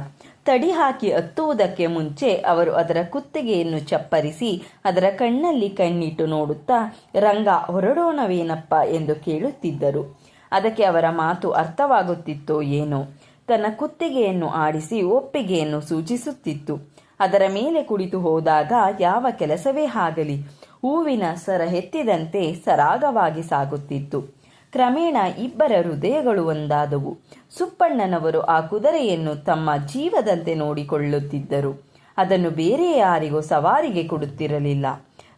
ತಡಿ ಹಾಕಿ ಹತ್ತುವುದಕ್ಕೆ ಮುಂಚೆ ಅವರು ಅದರ ಕುತ್ತಿಗೆಯನ್ನು ಚಪ್ಪರಿಸಿ ಅದರ ಕಣ್ಣಲ್ಲಿ ಕಣ್ಣಿಟ್ಟು ನೋಡುತ್ತಾ, ರಂಗ ಹೊರಡೋಣವೇನಪ್ಪ ಎಂದು ಕೇಳುತ್ತಿದ್ದರು. ಅದಕ್ಕೆ ಅವರ ಮಾತು ಅರ್ಥವಾಗುತ್ತಿತ್ತೋ ಏನೋ. ತನ್ನ ಕುತ್ತಿಗೆಯನ್ನು ಆಡಿಸಿ ಒಪ್ಪಿಗೆಯನ್ನು ಸೂಚಿಸುತ್ತಿತ್ತು. ಅದರ ಮೇಲೆ ಕುಳಿತು ಹೋದಾಗ ಯಾವ ಕೆಲಸವೇ ಆಗಲಿ ಹೂವಿನ ಸರ ಎತ್ತಿದಂತೆ ಸರಾಗವಾಗಿ ಸಾಗುತ್ತಿತ್ತು. ಕ್ರಮೇಣ ಇಬ್ಬರ ಹೃದಯಗಳು ಒಂದಾದವು. ಸುಬ್ಬಣ್ಣನವರು ಆ ಕುದುರೆಯನ್ನು ತಮ್ಮ ಜೀವದಂತೆ ನೋಡಿಕೊಳ್ಳುತ್ತಿದ್ದರು. ಅದನ್ನು ಬೇರೆ ಯಾರಿಗೂ ಸವಾರಿಗೆ ಕೊಡುತ್ತಿರಲಿಲ್ಲ.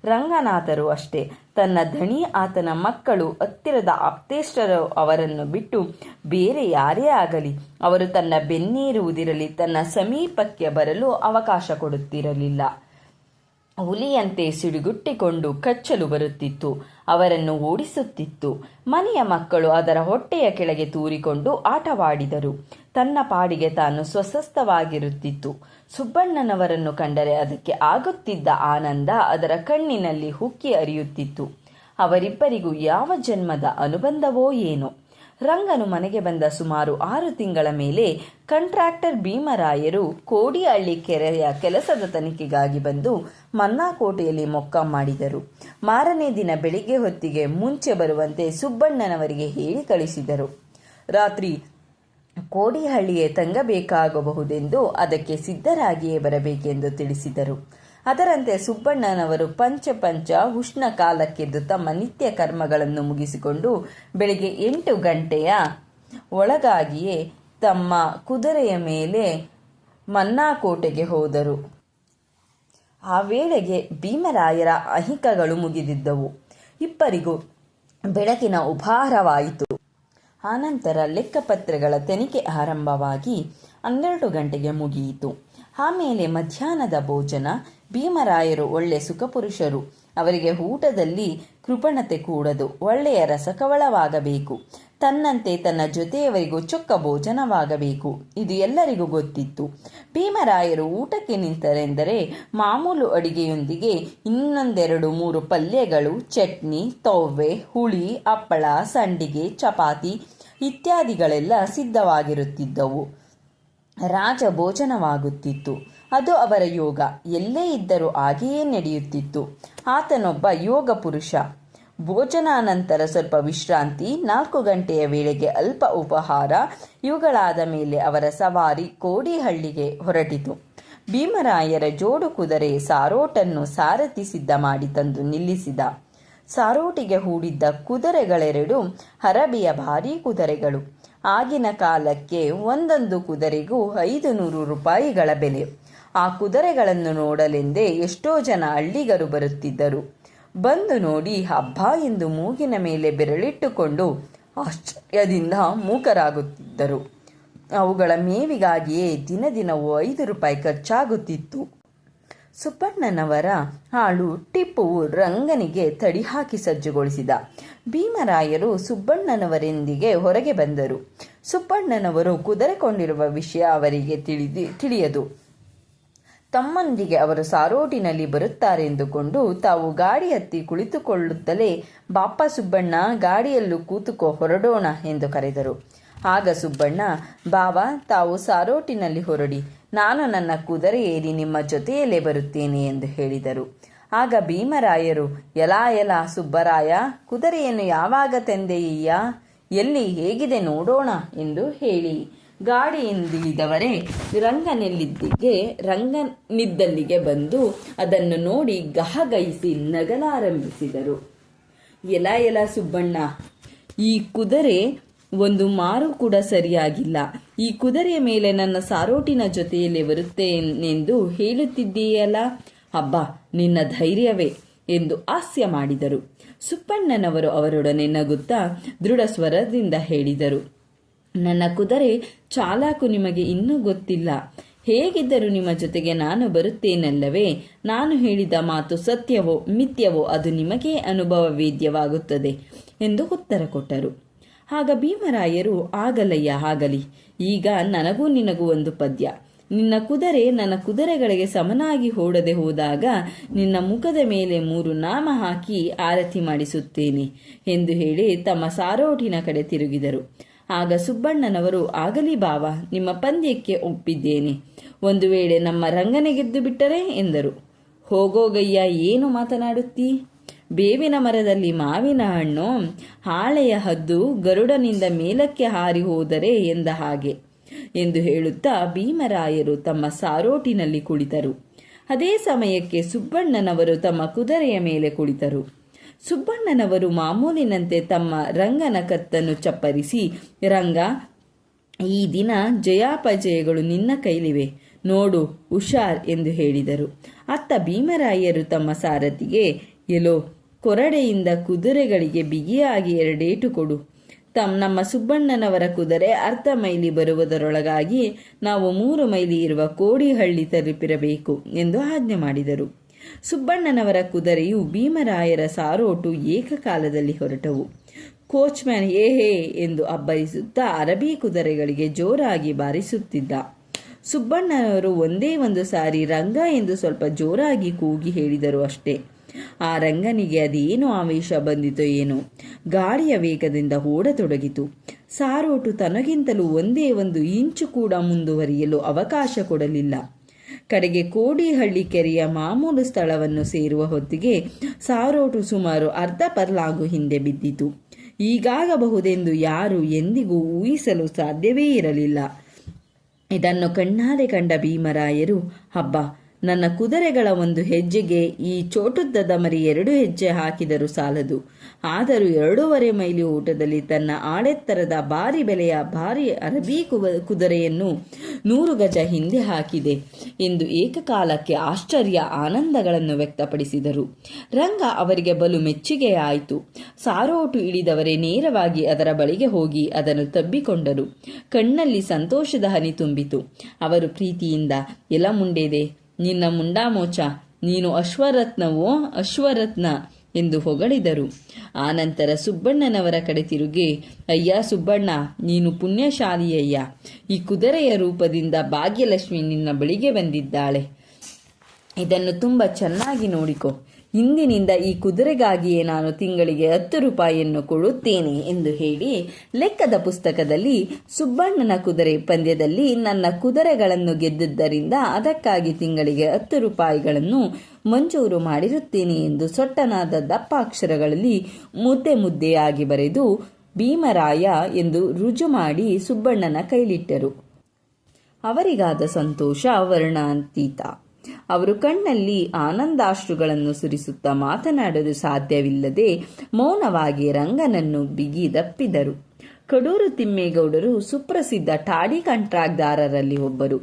ರಂಗನಾಥರು ಅಷ್ಟೇ. ತನ್ನ ದಣಿ, ಆತನ ಮಕ್ಕಳು, ಹತ್ತಿರದ ಆಪ್ತೇಷ್ಟರು ಅವರನ್ನು ಬಿಟ್ಟು ಬೇರೆ ಯಾರೇ ಆಗಲಿ ಅವರು ತನ್ನ ಬೆನ್ನೇರುವುದಿರಲಿ, ತನ್ನ ಸಮೀಪಕ್ಕೆ ಬರಲು ಅವಕಾಶ ಕೊಡುತ್ತಿರಲಿಲ್ಲ. ಹುಲಿಯಂತೆ ಸಿಡುಗುಟ್ಟಿಕೊಂಡು ಕಚ್ಚಲು ಬರುತ್ತಿತ್ತು. ಅವರನ್ನು ಓಡಿಸುತ್ತಿತ್ತು. ಮನೆಯ ಮಕ್ಕಳು ಅದರ ಹೊಟ್ಟೆಯ ಕೆಳಗೆ ತೂರಿಕೊಂಡು ಆಟವಾಡಿದರು. ತನ್ನ ಪಾಡಿಗೆ ತಾನು ಸ್ವಸ್ಥವಾಗಿರುತ್ತಿತ್ತು. ಸುಬ್ಬಣ್ಣನವರನ್ನು ಕಂಡರೆ ಅದಕ್ಕೆ ಆಗುತ್ತಿದ್ದ ಆನಂದ ಅದರ ಕಣ್ಣಿನಲ್ಲಿ ಹುಕ್ಕಿ ಹರಿಯುತ್ತಿತ್ತು. ಅವರಿಬ್ಬರಿಗೂ ಯಾವ ಜನ್ಮದ ಅನುಬಂಧವೋ ಏನೋ. ರಂಗನು ಮನೆಗೆ ಬಂದ ಸುಮಾರು 6 ತಿಂಗಳ ಮೇಲೆ ಕಾಂಟ್ರಾಕ್ಟರ್ ಭೀಮರಾಯರು ಕೋಡಿಹಳ್ಳಿ ಕೆರೆಯ ಕೆಲಸದ ತನಿಖೆಗಾಗಿ ಬಂದು ಮನ್ನಾಕೋಟೆಯಲ್ಲಿ ಮೊಕ್ಕ ಮಾಡಿದರು. ಮಾರನೇ ದಿನ ಬೆಳಿಗ್ಗೆ ಹೊತ್ತಿಗೆ ಮುಂಚೆ ಬರುವಂತೆ ಸುಬ್ಬಣ್ಣನವರಿಗೆ ಹೇಳಿ ಕಳಿಸಿದರು. ರಾತ್ರಿ ಕೋಡಿಹಳ್ಳಿಯೇ ತಂಗಬೇಕಾಗಬಹುದೆಂದು, ಅದಕ್ಕೆ ಸಿದ್ಧರಾಗಿಯೇ ಬರಬೇಕೆಂದು ತಿಳಿಸಿದರು. ಅದರಂತೆ ಸುಬ್ಬಣ್ಣನವರು ಪಂಚ ಉಷ್ಣ ಕಾಲಕ್ಕೆದ್ದು ತಮ್ಮ ನಿತ್ಯ ಕರ್ಮಗಳನ್ನು ಮುಗಿಸಿಕೊಂಡು ಬೆಳಿಗ್ಗೆ 8 ಗಂಟೆಯ ಒಳಗಾಗಿಯೇ ತಮ್ಮ ಕುದುರೆಯ ಮೇಲೆ ಮನ್ನಾಕೋಟೆಗೆ ಹೋದರು. ಆ ವೇಳೆಗೆ ಭೀಮರಾಯರ ಅಹಿಕಗಳು ಮುಗಿದಿದ್ದವು. ಇಬ್ಬರಿಗೂ ಬೆಳಕಿನ ಉಪಹಾರವಾಯಿತು. ಆನಂತರ ಲೆಕ್ಕಪತ್ರಗಳ ತನಿಖೆ ಆರಂಭವಾಗಿ 12 ಗಂಟೆಗೆ ಮುಗಿಯಿತು. ಆಮೇಲೆ ಮಧ್ಯಾಹ್ನದ ಭೋಜನ. ಭೀಮರಾಯರು ಒಳ್ಳೆ ಸುಖಪುರುಷರು. ಅವರಿಗೆ ಊಟದಲ್ಲಿ ಕೃಪಣತೆ ಕೂಡದು. ಒಳ್ಳೆಯ ರಸಕವಳವಾಗಬೇಕು. ತನ್ನಂತೆ ತನ್ನ ಜೊತೆಯವರಿಗೂ ಚೊಕ್ಕ ಭೋಜನವಾಗಬೇಕು. ಇದು ಎಲ್ಲರಿಗೂ ಗೊತ್ತಿತ್ತು. ಭೀಮರಾಯರು ಊಟಕ್ಕೆ ನಿಂತರೆಂದರೆ ಮಾಮೂಲು ಅಡಿಗೆಯೊಂದಿಗೆ 2-3 ಪಲ್ಯಗಳು, ಚಟ್ನಿ, ತವ್ವೆ, ಹುಳಿ, ಹಪ್ಪಳ, ಸಂಡಿಗೆ, ಚಪಾತಿ ಇತ್ಯಾದಿಗಳೆಲ್ಲ ಸಿದ್ಧವಾಗಿರುತ್ತಿದ್ದವು. ರಾಜ ಭೋಜನವಾಗುತ್ತಿತ್ತು. ಅದು ಅವರ ಯೋಗ. ಎಲ್ಲೇ ಇದ್ದರೂ ಹಾಗೆಯೇ ನಡೆಯುತ್ತಿತ್ತು. ಆತನೊಬ್ಬ ಯೋಗ ಪುರುಷ. ಭೋಜನಾನಂತರ ಸ್ವಲ್ಪ ವಿಶ್ರಾಂತಿ, 4 ಗಂಟೆಯ ವೇಳೆಗೆ ಅಲ್ಪ ಉಪಹಾರ. ಇವುಗಳಾದ ಮೇಲೆ ಅವರ ಸವಾರಿ ಕೋಡಿಹಳ್ಳಿಗೆ ಹೊರಟಿತು. ಭೀಮರಾಯರ ಜೋಡು ಕುದುರೆ ಸಾರೋಟನ್ನು ಸಾರಥಿ ಸಿದ್ಧ ಮಾಡಿ ತಂದು ನಿಲ್ಲಿಸಿದ. ಸಾರೋಟಿಗೆ ಹೂಡಿದ್ದ ಕುದುರೆಗಳೆರಡು ಅರಬಿಯ ಭಾರೀ ಕುದುರೆಗಳು. ಆಗಿನ ಕಾಲಕ್ಕೆ ಒಂದೊಂದು ಕುದುರೆಗೂ 500 ರೂಪಾಯಿಗಳ ಬೆಲೆ. ಆ ಕುದುರೆಗಳನ್ನು ನೋಡಲೆಂದೇ ಎಷ್ಟೋ ಜನ ಹಳ್ಳಿಗರು ಬರುತ್ತಿದ್ದರು. ಬಂದು ನೋಡಿ ಹಬ್ಬ ಎಂದು ಮೂಗಿನ ಮೇಲೆ ಬೆರಳಿಟ್ಟುಕೊಂಡು ಆಶ್ಚರ್ಯದಿಂದ ಮೂಕರಾಗುತ್ತಿದ್ದರು. ಅವುಗಳ ಮೇವಿಗಾಗಿಯೇ ದಿನದಿನವೂ 5 ರೂಪಾಯಿ ಖರ್ಚಾಗುತ್ತಿತ್ತು. ಸುಬ್ಬಣ್ಣನವರ ಆಳು ಟಿಪ್ಪುವು ರಂಗನಿಗೆ ತಡಿ ಹಾಕಿ ಸಜ್ಜುಗೊಳಿಸಿದ. ಭೀಮರಾಯರು ಸುಬ್ಬಣ್ಣನವರೊಂದಿಗೆ ಹೊರಗೆ ಬಂದರು. ಸುಬ್ಬಣ್ಣನವರು ಕುದುರೆ ಕೊಂಡಿರುವ ವಿಷಯ ಅವರಿಗೆ ತಿಳಿಯದು. ತಮ್ಮೊಂದಿಗೆ ಅವರು ಸಾರೋಟಿನಲ್ಲಿ ಬರುತ್ತಾರೆಂದುಕೊಂಡು ತಾವು ಗಾಡಿ ಹತ್ತಿ ಕುಳಿತುಕೊಳ್ಳುತ್ತಲೇ, ಬಾಪ ಸುಬ್ಬಣ್ಣ, ಗಾಡಿಯಲ್ಲೂ ಕೂತುಕೋ, ಹೊರಡೋಣ ಎಂದು ಕರೆದರು. ಆಗ ಸುಬ್ಬಣ್ಣ, ಬಾವ, ತಾವು ಸಾರೋಟಿನಲ್ಲಿ ಹೊರಡಿ, ನಾನು ನನ್ನ ಕುದುರೆ ಏರಿ ನಿಮ್ಮ ಜೊತೆಯಲ್ಲೇ ಬರುತ್ತೇನೆ ಎಂದು ಹೇಳಿದರು. ಆಗ ಭೀಮರಾಯರು, ಎಲಾ ಎಲಾ ಸುಬ್ಬರಾಯ, ಕುದುರೆಯನ್ನು ಯಾವಾಗ ತಂದೆಯಯ್ಯ, ಎಲ್ಲಿ ಹೇಗಿದೆ ನೋಡೋಣ ಎಂದು ಹೇಳಿ ಗಾಡಿಯಿಂದಿಳಿದವರೇ ರಂಗನಿದ್ದಲ್ಲಿಗೆ ಬಂದು ಅದನ್ನು ನೋಡಿ ಗಹಗಹಿಸಿ ನಗಲಾರಂಭಿಸಿದರು. ಎಲಾ ಎಲಾ ಸುಬ್ಬಣ್ಣ, ಈ ಕುದುರೆ ಒಂದು ಮಾರು ಕೂಡ ಸರಿಯಾಗಿಲ್ಲ. ಈ ಕುದುರೆಯ ಮೇಲೆ ನನ್ನ ಸಾರೋಟಿನ ಜೊತೆಯಲ್ಲಿ ಬರುತ್ತೇನೆಂದು ಹೇಳುತ್ತಿದ್ದೀಯಲ್ಲ, ಹಬ್ಬ ನಿನ್ನ ಧೈರ್ಯವೇ ಎಂದು ಹಾಸ್ಯ ಮಾಡಿದರು. ಸುಬ್ಬಣ್ಣನವರು ಅವರೊಡನೆ ನಗುತ್ತಾ ದೃಢ ಸ್ವರದಿಂದ ಹೇಳಿದರು, ನನ್ನ ಕುದುರೆ ಚಾಲಾಕು ನಿಮಗೆ ಇನ್ನೂ ಗೊತ್ತಿಲ್ಲ. ಹೇಗಿದ್ದರೂ ನಿಮ್ಮ ಜೊತೆಗೆ ನಾನು ಬರುತ್ತೇನಲ್ಲವೇ? ನಾನು ಹೇಳಿದ ಮಾತು ಸತ್ಯವೋ ಮಿಥ್ಯವೋ ಅದು ನಿಮಗೇ ಅನುಭವ ವೇದ್ಯವಾಗುತ್ತದೆ ಎಂದು ಉತ್ತರ ಕೊಟ್ಟರು. ಆಗ ಭೀಮರಾಯರು, ಆಗಲಯ್ಯ ಆಗಲಿ, ಈಗ ನನಗೂ ನಿನಗೂ ಒಂದು ಪದ್ಯ. ನಿನ್ನ ಕುದುರೆ ನನ್ನ ಕುದುರೆಗಳಿಗೆ ಸಮನಾಗಿ ಓಡದೆ ಹೋದಾಗ ನಿನ್ನ ಮುಖದ ಮೇಲೆ 3 ನಾಮ ಹಾಕಿ ಆರತಿ ಮಾಡಿಸುತ್ತೇನೆ ಎಂದು ಹೇಳಿ ತಮ್ಮ ಸಾರೋಟಿನ ಕಡೆ ತಿರುಗಿದರು. ಆಗ ಸುಬ್ಬಣ್ಣನವರು, ಆಗಲಿ ಬಾವ, ನಿಮ್ಮ ಪಂದ್ಯಕ್ಕೆ ಒಪ್ಪಿದ್ದೇನೆ. ಒಂದು ವೇಳೆ ನಮ್ಮ ರಂಗನೆ ಗೆದ್ದು ಬಿಟ್ಟರೆ ಎಂದರು. ಹೋಗೋಗಯ್ಯ, ಏನು ಮಾತನಾಡುತ್ತೀ? ಬೇವಿನ ಮರದಲ್ಲಿ ಮಾವಿನ ಹಣ್ಣು, ಹಾಳೆಯ ಹದ್ದು ಗರುಡನಿಂದ ಮೇಲಕ್ಕೆ ಹಾರಿ ಹೋದರೆ ಎಂದ ಹಾಗೆ ಎಂದು ಹೇಳುತ್ತಾ ಭೀಮರಾಯರು ತಮ್ಮ ಸಾರೋಟಿನಲ್ಲಿ ಕುಳಿತರು. ಅದೇ ಸಮಯಕ್ಕೆ ಸುಬ್ಬಣ್ಣನವರು ತಮ್ಮ ಕುದುರೆಯ ಮೇಲೆ ಕುಳಿತರು. ಸುಬ್ಬಣ್ಣನವರು ಮಾಮೂಲಿನಂತೆ ತಮ್ಮ ರಂಗನ ಕತ್ತನ್ನು ಚಪ್ಪರಿಸಿ, ರಂಗ, ಈ ದಿನ ಜಯಾಪಜಯಗಳು ನಿನ್ನ ಕೈಲಿವೆ, ನೋಡು ಹುಷಾರ್ ಎಂದು ಹೇಳಿದರು. ಅತ್ತ ಭೀಮರಾಯರು ತಮ್ಮ ಸಾರಥಿಗೆ, ಎಲ್ಲೋ ಕೊರಡೆಯಿಂದ ಕುದುರೆಗಳಿಗೆ ಬಿಗಿಯಾಗಿ 2 ಏಟು ಕೊಡು. ನಮ್ಮ ಸುಬ್ಬಣ್ಣನವರ ಕುದುರೆ 1/2 ಮೈಲಿ ಬರುವುದರೊಳಗಾಗಿ ನಾವು 3 ಮೈಲಿ ಇರುವ ಕೋಡಿಹಳ್ಳಿ ತಲುಪಿರಬೇಕು ಎಂದು ಆಜ್ಞೆ ಮಾಡಿದರು. ಸುಬ್ಬಣ್ಣನವರ ಕುದುರೆಯು ಭೀಮರಾಯರ ಸಾರೋಟು ಏಕಕಾಲದಲ್ಲಿ ಹೊರಟವು. ಕೋಚ್ಮ್ಯಾನ್ ಹೇ ಹೇ ಎಂದು ಅಬ್ಬರಿಸುತ್ತಾ ಅರಬಿ ಕುದುರೆಗಳಿಗೆ ಜೋರಾಗಿ ಬಾರಿಸುತ್ತಿದ್ದ. ಸುಬ್ಬಣ್ಣನವರು ಒಂದೇ ಒಂದು ಸಾರಿ ರಂಗ ಎಂದು ಸ್ವಲ್ಪ ಜೋರಾಗಿ ಕೂಗಿ ಹೇಳಿದರು ಅಷ್ಟೇ. ಆ ರಂಗನಿಗೆ ಅದೇನು ಆವೇಶ ಬಂದಿತೋ ಏನೋ, ಗಾಳಿಯ ವೇಗದಿಂದ ಓಡತೊಡಗಿತು. ಸಾರೋಟು ತನಗಿಂತಲೂ ಒಂದೇ ಒಂದು ಇಂಚು ಕೂಡ ಮುಂದುವರಿಯಲು ಅವಕಾಶ ಕೊಡಲಿಲ್ಲ. ಕಡೆಗೆ ಕೋಡಿಹಳ್ಳಿ ಕೆರೆಯ ಮಾಮೂಲು ಸ್ಥಳವನ್ನು ಸೇರುವ ಹೊತ್ತಿಗೆ ಸಾರೋಟು ಸುಮಾರು 1/2 ಪರ್ಲಾಂಗು ಹಿಂದೆ ಬಿದ್ದಿತು. ಹೀಗಾಗಬಹುದೆಂದು ಯಾರು ಎಂದಿಗೂ ಊಹಿಸಲು ಸಾಧ್ಯವೇ ಇರಲಿಲ್ಲ. ಇದನ್ನು ಕಣ್ಣಾರೆ ಕಂಡ ಭೀಮರಾಯರು, ಹಬ್ಬ, ನನ್ನ ಕುದುರೆಗಳ ಒಂದು ಹೆಜ್ಜೆಗೆ ಈ ಚೋಟುದ್ದದ ಮರಿ 2 ಹೆಜ್ಜೆ ಹಾಕಿದರೂ ಸಾಲದು. ಆದರೂ 2.5 ಮೈಲಿ ಓಟದಲ್ಲಿ ತನ್ನ ಆಳೆತ್ತರದ ಭಾರಿ ಬೆಲೆಯ ಭಾರಿ ಅರಬಿ ಕುದುರೆಯನ್ನು 100 ಗಜ ಹಿಂದೆ ಹಾಕಿದೆ ಎಂದು ಏಕಕಾಲಕ್ಕೆ ಆಶ್ಚರ್ಯ ಆನಂದಗಳನ್ನು ವ್ಯಕ್ತಪಡಿಸಿದರು. ರಂಗ ಅವರಿಗೆ ಬಲು ಮೆಚ್ಚುಗೆಯಾಯಿತು. ಸಾರೋಟು ಇಳಿದವರೇ ನೇರವಾಗಿ ಅದರ ಬಳಿಗೆ ಹೋಗಿ ಅದನ್ನು ತಬ್ಬಿಕೊಂಡರು. ಕಣ್ಣಲ್ಲಿ ಸಂತೋಷದ ಹನಿ ತುಂಬಿತು. ಅವರು ಪ್ರೀತಿಯಿಂದ, ಎಲ ಮುಂಡೇದೆ, ನಿನ್ನ ಮುಂಡಾಮೋಚ, ನೀನು ಅಶ್ವರತ್ನವೋ ಅಶ್ವರತ್ನ ಎಂದು ಹೊಗಳಿದರು. ಆನಂತರ ಸುಬ್ಬಣ್ಣನವರ ಕಡೆ ತಿರುಗಿ, ಅಯ್ಯ ಸುಬ್ಬಣ್ಣ, ನೀನು ಪುಣ್ಯಶಾಲಿಯಯ್ಯ. ಈ ಕುದುರೆಯ ರೂಪದಿಂದ ಭಾಗ್ಯಲಕ್ಷ್ಮಿ ನಿನ್ನ ಬಳಿಗೆ ಬಂದಿದ್ದಾಳೆ. ಇದನ್ನು ತುಂಬ ಚೆನ್ನಾಗಿ ನೋಡಿಕೊ. ಇಂದಿನಿಂದ ಈ ಕುದುರೆಗಾಗಿಯೇ ನಾನು ತಿಂಗಳಿಗೆ 10 ರೂಪಾಯಿಯನ್ನು ಕೊಡುತ್ತೇನೆ ಎಂದು ಹೇಳಿ ಲೆಕ್ಕದ ಪುಸ್ತಕದಲ್ಲಿ ಸುಬ್ಬಣ್ಣನ ಕುದುರೆ ಪಂದ್ಯದಲ್ಲಿ ನನ್ನ ಕುದುರೆಗಳನ್ನು ಗೆದ್ದಿದ್ದರಿಂದ ಅದಕ್ಕಾಗಿ ತಿಂಗಳಿಗೆ 10 ರೂಪಾಯಿಗಳನ್ನು ಮಂಜೂರು ಮಾಡಿರುತ್ತೇನೆ ಎಂದು ಸೊಟ್ಟನಾದ ದಪ್ಪ ಅಕ್ಷರಗಳಲ್ಲಿ ಮುದ್ದೆಯಾಗಿ ಬರೆದು ಭೀಮರಾಯ ಎಂದು ರುಜು ಮಾಡಿ ಸುಬ್ಬಣ್ಣನ ಕೈಲಿಟ್ಟರು. ಅವರಿಗಾದ ಸಂತೋಷ ವರ್ಣಾತೀತ. ಅವರು ಕಣ್ಣಲ್ಲಿ ಆನಂದಾಶ್ರುಗಳನ್ನು ಸುರಿಸುತ್ತಾ ಮಾತನಾಡಲು ಸಾಧ್ಯವಿಲ್ಲದೆ ಮೌನವಾಗಿ ರಂಗನನ್ನು ಬಿಗಿದಪ್ಪಿದರು. ಕಡೂರು ತಿಮ್ಮೇಗೌಡರು ಸುಪ್ರಸಿದ್ಧ ಟಾಡಿ ಕಾಂಟ್ರಾಕ್ಟ್ದಾರರಲ್ಲಿ ಒಬ್ಬರು.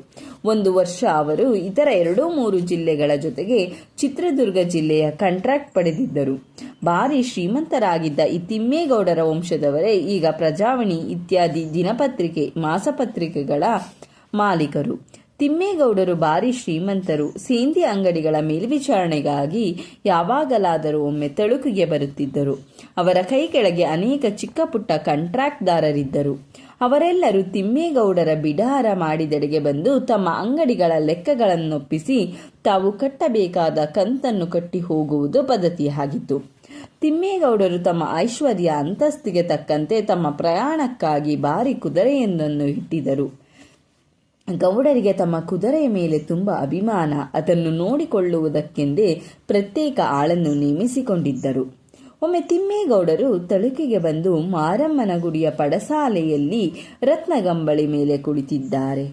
ಒಂದು ವರ್ಷ ಅವರು ಇತರ 2-3 ಜಿಲ್ಲೆಗಳ ಜೊತೆಗೆ ಚಿತ್ರದುರ್ಗ ಜಿಲ್ಲೆಯ ಕಾಂಟ್ರಾಕ್ಟ್ ಪಡೆದಿದ್ದರು. ಭಾರಿ ಶ್ರೀಮಂತರಾಗಿದ್ದ ಈ ತಿಮ್ಮೇಗೌಡರ ವಂಶದವರೇ ಈಗ ಪ್ರಜಾವಾಣಿ ಇತ್ಯಾದಿ ದಿನಪತ್ರಿಕೆ ಮಾಸಪತ್ರಿಕೆಗಳ ಮಾಲೀಕರು. ತಿಮ್ಮೇಗೌಡರು ಭಾರಿ ಶ್ರೀಮಂತರು. ಸೇಂದಿ ಅಂಗಡಿಗಳ ಮೇಲ್ವಿಚಾರಣೆಗಾಗಿ ಯಾವಾಗಲಾದರೂ ಒಮ್ಮೆ ತಳುಕಿಗೆ ಬರುತ್ತಿದ್ದರು. ಅವರ ಕೈ ಕೆಳಗೆ ಅನೇಕ ಚಿಕ್ಕ ಪುಟ್ಟ ಕಾಂಟ್ರಾಕ್ಟ್ದಾರರಿದ್ದರು. ಅವರೆಲ್ಲರೂ ತಿಮ್ಮೇಗೌಡರ ಬಿಡಾರ ಮಾಡಿದೆಡೆಗೆ ಬಂದು ತಮ್ಮ ಅಂಗಡಿಗಳ ಲೆಕ್ಕಗಳನ್ನೊಪ್ಪಿಸಿ ತಾವು ಕಟ್ಟಬೇಕಾದ ಕಂತನ್ನು ಕಟ್ಟಿ ಹೋಗುವುದು ಪದ್ಧತಿಯಾಗಿತ್ತು. ತಿಮ್ಮೇಗೌಡರು ತಮ್ಮ ಐಶ್ವರ್ಯ ಅಂತಸ್ತಿಗೆ ತಕ್ಕಂತೆ ತಮ್ಮ ಪ್ರಯಾಣಕ್ಕಾಗಿ ಭಾರಿ ಕುದುರೆಯೊಂದನ್ನು ಇಟ್ಟಿದ್ದರು. ಗೌಡರಿಗೆ ತಮ್ಮ ಕುದುರೆಯ ಮೇಲೆ ತುಂಬ ಅಭಿಮಾನ. ಅದನ್ನು ನೋಡಿಕೊಳ್ಳುವುದಕ್ಕೆಂದೇ ಪ್ರತ್ಯೇಕ ಆಳನ್ನು ನೇಮಿಸಿಕೊಂಡಿದ್ದರು. ಒಮ್ಮೆ ತಿಮ್ಮೇಗೌಡರು ತಳುಕಿಗೆ ಬಂದು ಮಾರಮ್ಮನ ಗುಡಿಯ ಪಡಸಾಲೆಯಲ್ಲಿ ರತ್ನಗಂಬಳಿ ಮೇಲೆ ಕುಳಿತಿದ್ದಾರೆ.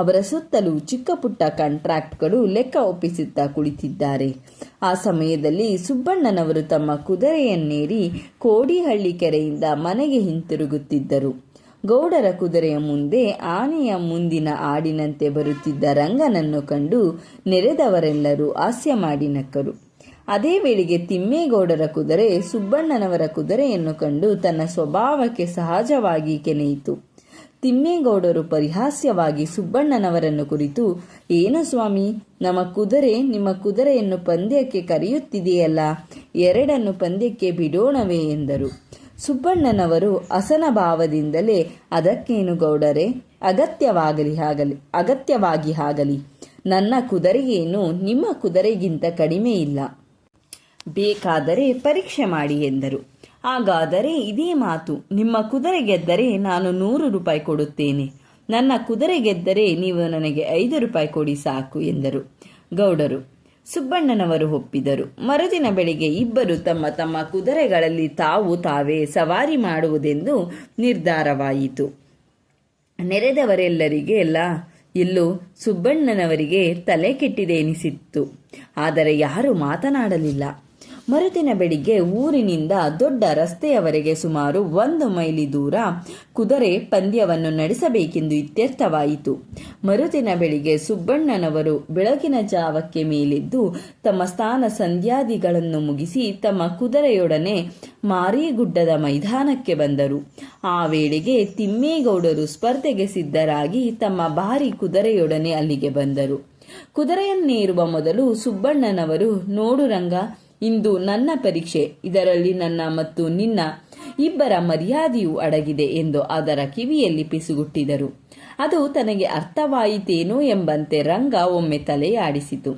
ಅವರ ಸುತ್ತಲೂ ಚಿಕ್ಕ ಪುಟ್ಟ ಕಾಂಟ್ರಾಕ್ಟ್ಗಳು ಲೆಕ್ಕ ಒಪ್ಪಿಸುತ್ತಾ ಕುಳಿತಿದ್ದಾರೆ. ಆ ಸಮಯದಲ್ಲಿ ಸುಬ್ಬಣ್ಣನವರು ತಮ್ಮ ಕುದುರೆಯನ್ನೇರಿ ಕೋಡಿಹಳ್ಳಿ ಕೆರೆಯಿಂದ ಮನೆಗೆ ಹಿಂತಿರುಗುತ್ತಿದ್ದರು. ಗೌಡರ ಕುದುರೆಯ ಮುಂದೆ ಆನೆಯ ಮುಂದಿನ ಆಡಿನಂತೆ ಬರುತ್ತಿದ್ದ ರಂಗನನ್ನು ಕಂಡು ನೆರೆದವರೆಲ್ಲರೂ ಹಾಸ್ಯ ಮಾಡಿ ನಕ್ಕರು. ಅದೇ ವೇಳೆಗೆ ತಿಮ್ಮೇಗೌಡರ ಕುದುರೆ ಸುಬ್ಬಣ್ಣನವರ ಕುದುರೆಯನ್ನು ಕಂಡು ತನ್ನ ಸ್ವಭಾವಕ್ಕೆ ಸಹಜವಾಗಿ ಕೆನೆಯಿತು. ತಿಮ್ಮೇಗೌಡರು ಪರಿಹಾಸ್ಯವಾಗಿ ಸುಬ್ಬಣ್ಣನವರನ್ನು ಕುರಿತು, ಏನು ಸ್ವಾಮಿ, ನಮ್ಮ ಕುದುರೆ ನಿಮ್ಮ ಕುದುರೆಯನ್ನು ಪಂದ್ಯಕ್ಕೆ ಕರೆಯುತ್ತಿದೆಯಲ್ಲ, ಎರಡನ್ನು ಪಂದ್ಯಕ್ಕೆ ಬಿಡೋಣವೇ ಎಂದರು. ಸುಬ್ಬಣ್ಣನವರು ಅಸನಭಾವದಿಂದಲೇ, ಅದಕ್ಕೇನು ಗೌಡರೆ, ಅಗತ್ಯವಾಗಿ ಆಗಲಿ, ನನ್ನ ಕುದುರೆಗೇನು ನಿಮ್ಮ ಕುದುರೆಗಿಂತ ಕಡಿಮೆ ಇಲ್ಲ, ಬೇಕಾದರೆ ಪರೀಕ್ಷೆ ಮಾಡಿ ಎಂದರು. ಹಾಗಾದರೆ ಇದೇ ಮಾತು, ನಿಮ್ಮ ಕುದುರೆ ಗೆದ್ದರೆ ನಾನು 100 ರೂಪಾಯಿ ಕೊಡುತ್ತೇನೆ, ನನ್ನ ಕುದುರೆ ಗೆದ್ದರೆ ನೀವು ನನಗೆ 5 ರೂಪಾಯಿ ಕೊಡಿ ಸಾಕು ಎಂದರು ಗೌಡರು. ಸುಬ್ಬಣ್ಣನವರು ಒಪ್ಪಿದರು. ಮರುದಿನ ಬೆಳಿಗ್ಗೆ ಇಬ್ಬರು ತಮ್ಮ ತಮ್ಮ ಕುದುರೆಗಳಲ್ಲಿ ತಾವೇ ಸವಾರಿ ಮಾಡುವುದೆಂದು ನಿರ್ಧಾರವಾಯಿತು. ನೆರೆದವರೆಲ್ಲರಿಗೆ ಎಲ್ಲೋ ಸುಬ್ಬಣ್ಣನವರಿಗೆ ತಲೆ ಕೆಟ್ಟಿದೆ ಎನಿಸಿತ್ತು. ಆದರೆ ಯಾರೂ ಮಾತನಾಡಲಿಲ್ಲ. ಮರುದಿನ ಬೆಳಿಗ್ಗೆ ಊರಿನಿಂದ ದೊಡ್ಡ ರಸ್ತೆಯವರೆಗೆ ಸುಮಾರು 1 ಮೈಲಿ ದೂರ ಕುದುರೆ ಪಂದ್ಯವನ್ನು ನಡೆಸಬೇಕೆಂದು ಇತ್ಯರ್ಥವಾಯಿತು. ಮರುದಿನ ಬೆಳಿಗ್ಗೆ ಸುಬ್ಬಣ್ಣನವರು ಬೆಳಗಿನ ಜಾವಕ್ಕೆ ಮೇಲೆದ್ದು ತಮ್ಮ ಸ್ನಾನ ಸಂಧ್ಯಾದಿಗಳನ್ನು ಮುಗಿಸಿ ತಮ್ಮ ಕುದುರೆಯೊಡನೆ ಮಾರಿಗುಡ್ಡದ ಮೈದಾನಕ್ಕೆ ಬಂದರು. ಆ ವೇಳೆಗೆ ತಿಮ್ಮೇಗೌಡರು ಸ್ಪರ್ಧೆಗೆ ಸಿದ್ಧರಾಗಿ ತಮ್ಮ ಭಾರಿ ಕುದುರೆಯೊಡನೆ ಅಲ್ಲಿಗೆ ಬಂದರು. ಕುದುರೆಯನ್ನೇರುವ ಮೊದಲು ಸುಬ್ಬಣ್ಣನವರು, ನೋಡು ರಂಗ, ಇಂದು ನನ್ನ ಪರೀಕ್ಷೆ, ಇದರಲ್ಲಿ ನನ್ನ ಮತ್ತು ನಿನ್ನ ಇಬ್ಬರ ಮರ್ಯಾದೆಯೂ ಅಡಗಿದೆ ಎಂದು ಅದರ ಕಿವಿಯಲ್ಲಿ ಪಿಸುಗುಟ್ಟಿದರು. ಅದು ತನಗೆ ಅರ್ಥವಾಯಿತೇನೋ ಎಂಬಂತೆ ರಂಗ ಒಮ್ಮೆ ತಲೆಯಾಡಿಸಿತು.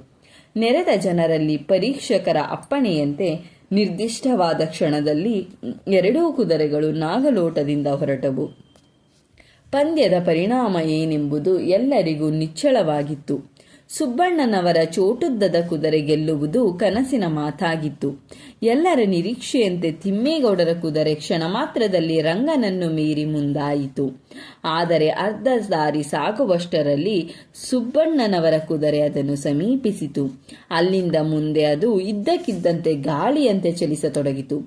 ನೆರೆದ ಜನರಲ್ಲಿ ಪರೀಕ್ಷಕರ ಅಪ್ಪಣೆಯಂತೆ ನಿರ್ದಿಷ್ಟವಾದ ಕ್ಷಣದಲ್ಲಿ 2 ಕುದುರೆಗಳು ನಾಗಲೋಟದಿಂದ ಹೊರಟವು. ಪಂದ್ಯದ ಪರಿಣಾಮ ಏನೆಂಬುದು ಎಲ್ಲರಿಗೂ ನಿಚ್ಚಳವಾಗಿತ್ತು. ಸುಬ್ಬಣ್ಣನವರ ಚೋಟುದ್ದದ ಕುದುರೆ ಗೆಲ್ಲುವುದು ಕನಸಿನ ಮಾತಾಗಿತ್ತು. ಎಲ್ಲರ ನಿರೀಕ್ಷೆಯಂತೆ ತಿಮ್ಮೇಗೌಡರ ಕುದುರೆ ಕ್ಷಣ ಮಾತ್ರದಲ್ಲಿ ರಂಗನನ್ನು ಮೀರಿ ಮುಂದಾಯಿತು. ಆದರೆ ಅರ್ಧ ದಾರಿ ಸಾಗುವಷ್ಟರಲ್ಲಿ ಸುಬ್ಬಣ್ಣನವರ ಕುದುರೆ ಅದನ್ನು ಸಮೀಪಿಸಿತು. ಅಲ್ಲಿಂದ ಮುಂದೆ ಅದು ಇದ್ದಕ್ಕಿದ್ದಂತೆ ಗಾಳಿಯಂತೆ ಚಲಿಸತೊಡಗಿತು.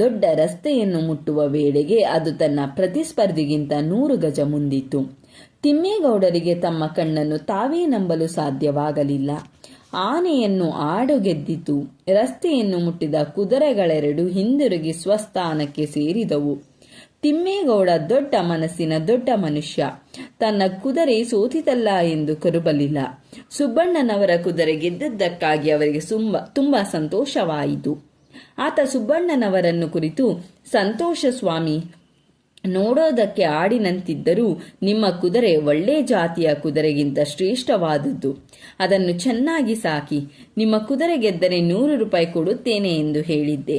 ದೊಡ್ಡ ರಸ್ತೆಯನ್ನು ಮುಟ್ಟುವ ವೇಳೆಗೆ ಅದು ತನ್ನ ಪ್ರತಿಸ್ಪರ್ಧಿಗಿಂತ 100 ಗಜ ಮುಂದಿತ್ತು. ತಿಮ್ಮೇಗೌಡರಿಗೆ ತಮ್ಮ ಕಣ್ಣನ್ನು ತಾವೇ ನಂಬಲು ಸಾಧ್ಯವಾಗಲಿಲ್ಲ. ಆನೆಯನ್ನು ಆಡು ಗೆದ್ದಿತು. ರಸ್ತೆಯನ್ನು ಮುಟ್ಟಿದ ಕುದುರೆಗಳೆರಡು ಹಿಂದಿರುಗಿ ಸ್ವಸ್ಥಾನಕ್ಕೆ ಸೇರಿದವು. ತಿಮ್ಮೇಗೌಡ ದೊಡ್ಡ ಮನಸ್ಸಿನ ದೊಡ್ಡ ಮನುಷ್ಯ. ತನ್ನ ಕುದುರೆ ಸೋತಿತಲ್ಲ ಎಂದು ಕರುಬಲಿಲ್ಲ. ಸುಬ್ಬಣ್ಣನವರ ಕುದುರೆ ಗೆದ್ದದ್ದಕ್ಕಾಗಿ ಅವರಿಗೆ ತುಂಬಾ ಸಂತೋಷವಾಯಿತು. ಆತ ಸುಬ್ಬಣ್ಣನವರನ್ನು ಕುರಿತು, ಸಂತೋಷ ಸ್ವಾಮಿ, ನೋಡೋದಕ್ಕೆ ಆಡಿನಂತಿದ್ದರೂ ನಿಮ್ಮ ಕುದುರೆ ಒಳ್ಳೆ ಜಾತಿಯ ಕುದುರೆಗಿಂತ ಶ್ರೇಷ್ಠವಾದದ್ದು. ಅದನ್ನು ಚೆನ್ನಾಗಿ ಸಾಕಿ, ನಿಮ್ಮ ಕುದುರೆ ಗೆದ್ದರೆ 100 ರೂಪಾಯಿ ಕೊಡುತ್ತೇನೆ ಎಂದು ಹೇಳಿದ್ದೆ.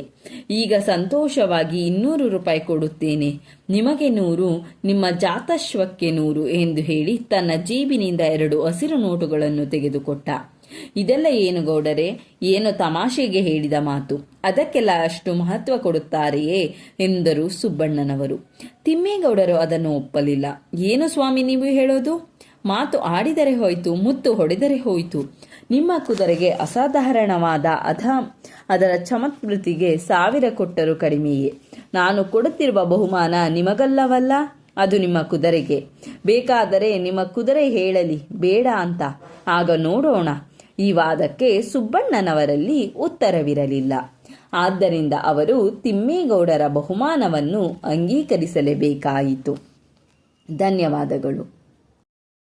ಈಗ ಸಂತೋಷವಾಗಿ 200 ರೂಪಾಯಿ ಕೊಡುತ್ತೇನೆ. ನಿಮಗೆ 100, ನಿಮ್ಮ ಜಾತಶ್ವಕ್ಕೆ 100 ಎಂದು ಹೇಳಿ ತನ್ನ ಜೇಬಿನಿಂದ 2 ಹಸಿರು ನೋಟುಗಳನ್ನು ತೆಗೆದುಕೊಟ್ಟ. ಇದೆಲ್ಲ ಏನು ಗೌಡರೆ, ಏನೋ ತಮಾಷೆಗೆ ಹೇಳಿದ ಮಾತು, ಅದಕ್ಕೆಲ್ಲ ಅಷ್ಟು ಮಹತ್ವ ಕೊಡುತ್ತಾರೆಯೇ ಎಂದರು ಸುಬ್ಬಣ್ಣನವರು. ತಿಮ್ಮೇಗೌಡರು ಅದನ್ನು ಒಪ್ಪಲಿಲ್ಲ. ಏನು ಸ್ವಾಮಿ ನೀವು ಹೇಳೋದು? ಮಾತು ಆಡಿದರೆ ಹೋಯ್ತು, ಮುತ್ತು ಹೊಡೆದರೆ ಹೋಯ್ತು. ನಿಮ್ಮ ಕುದುರೆಗೆ ಅಸಾಧಾರಣವಾದ ಅದರ ಚಮತ್ಕೃತಿಗೆ 1000 ಕೊಟ್ಟರೂ ಕಡಿಮೆಯೇ. ನಾನು ಕೊಡುತ್ತಿರುವ ಬಹುಮಾನ ನಿಮಗಲ್ಲವಲ್ಲ, ಅದು ನಿಮ್ಮ ಕುದುರೆಗೆ. ಬೇಕಾದರೆ ನಿಮ್ಮ ಕುದುರೆ ಹೇಳಲಿ ಬೇಡ ಅಂತ, ಆಗ ನೋಡೋಣ. ಈ ವಾದಕ್ಕೆ ಸುಬ್ಬಣ್ಣನವರಲ್ಲಿ ಉತ್ತರವಿರಲಿಲ್ಲ. ಆದ್ದರಿಂದ ಅವರು ತಿಮ್ಮೇಗೌಡರ ಬಹುಮಾನವನ್ನು ಅಂಗೀಕರಿಸಲೇಬೇಕಾಯಿತು. ಧನ್ಯವಾದಗಳು.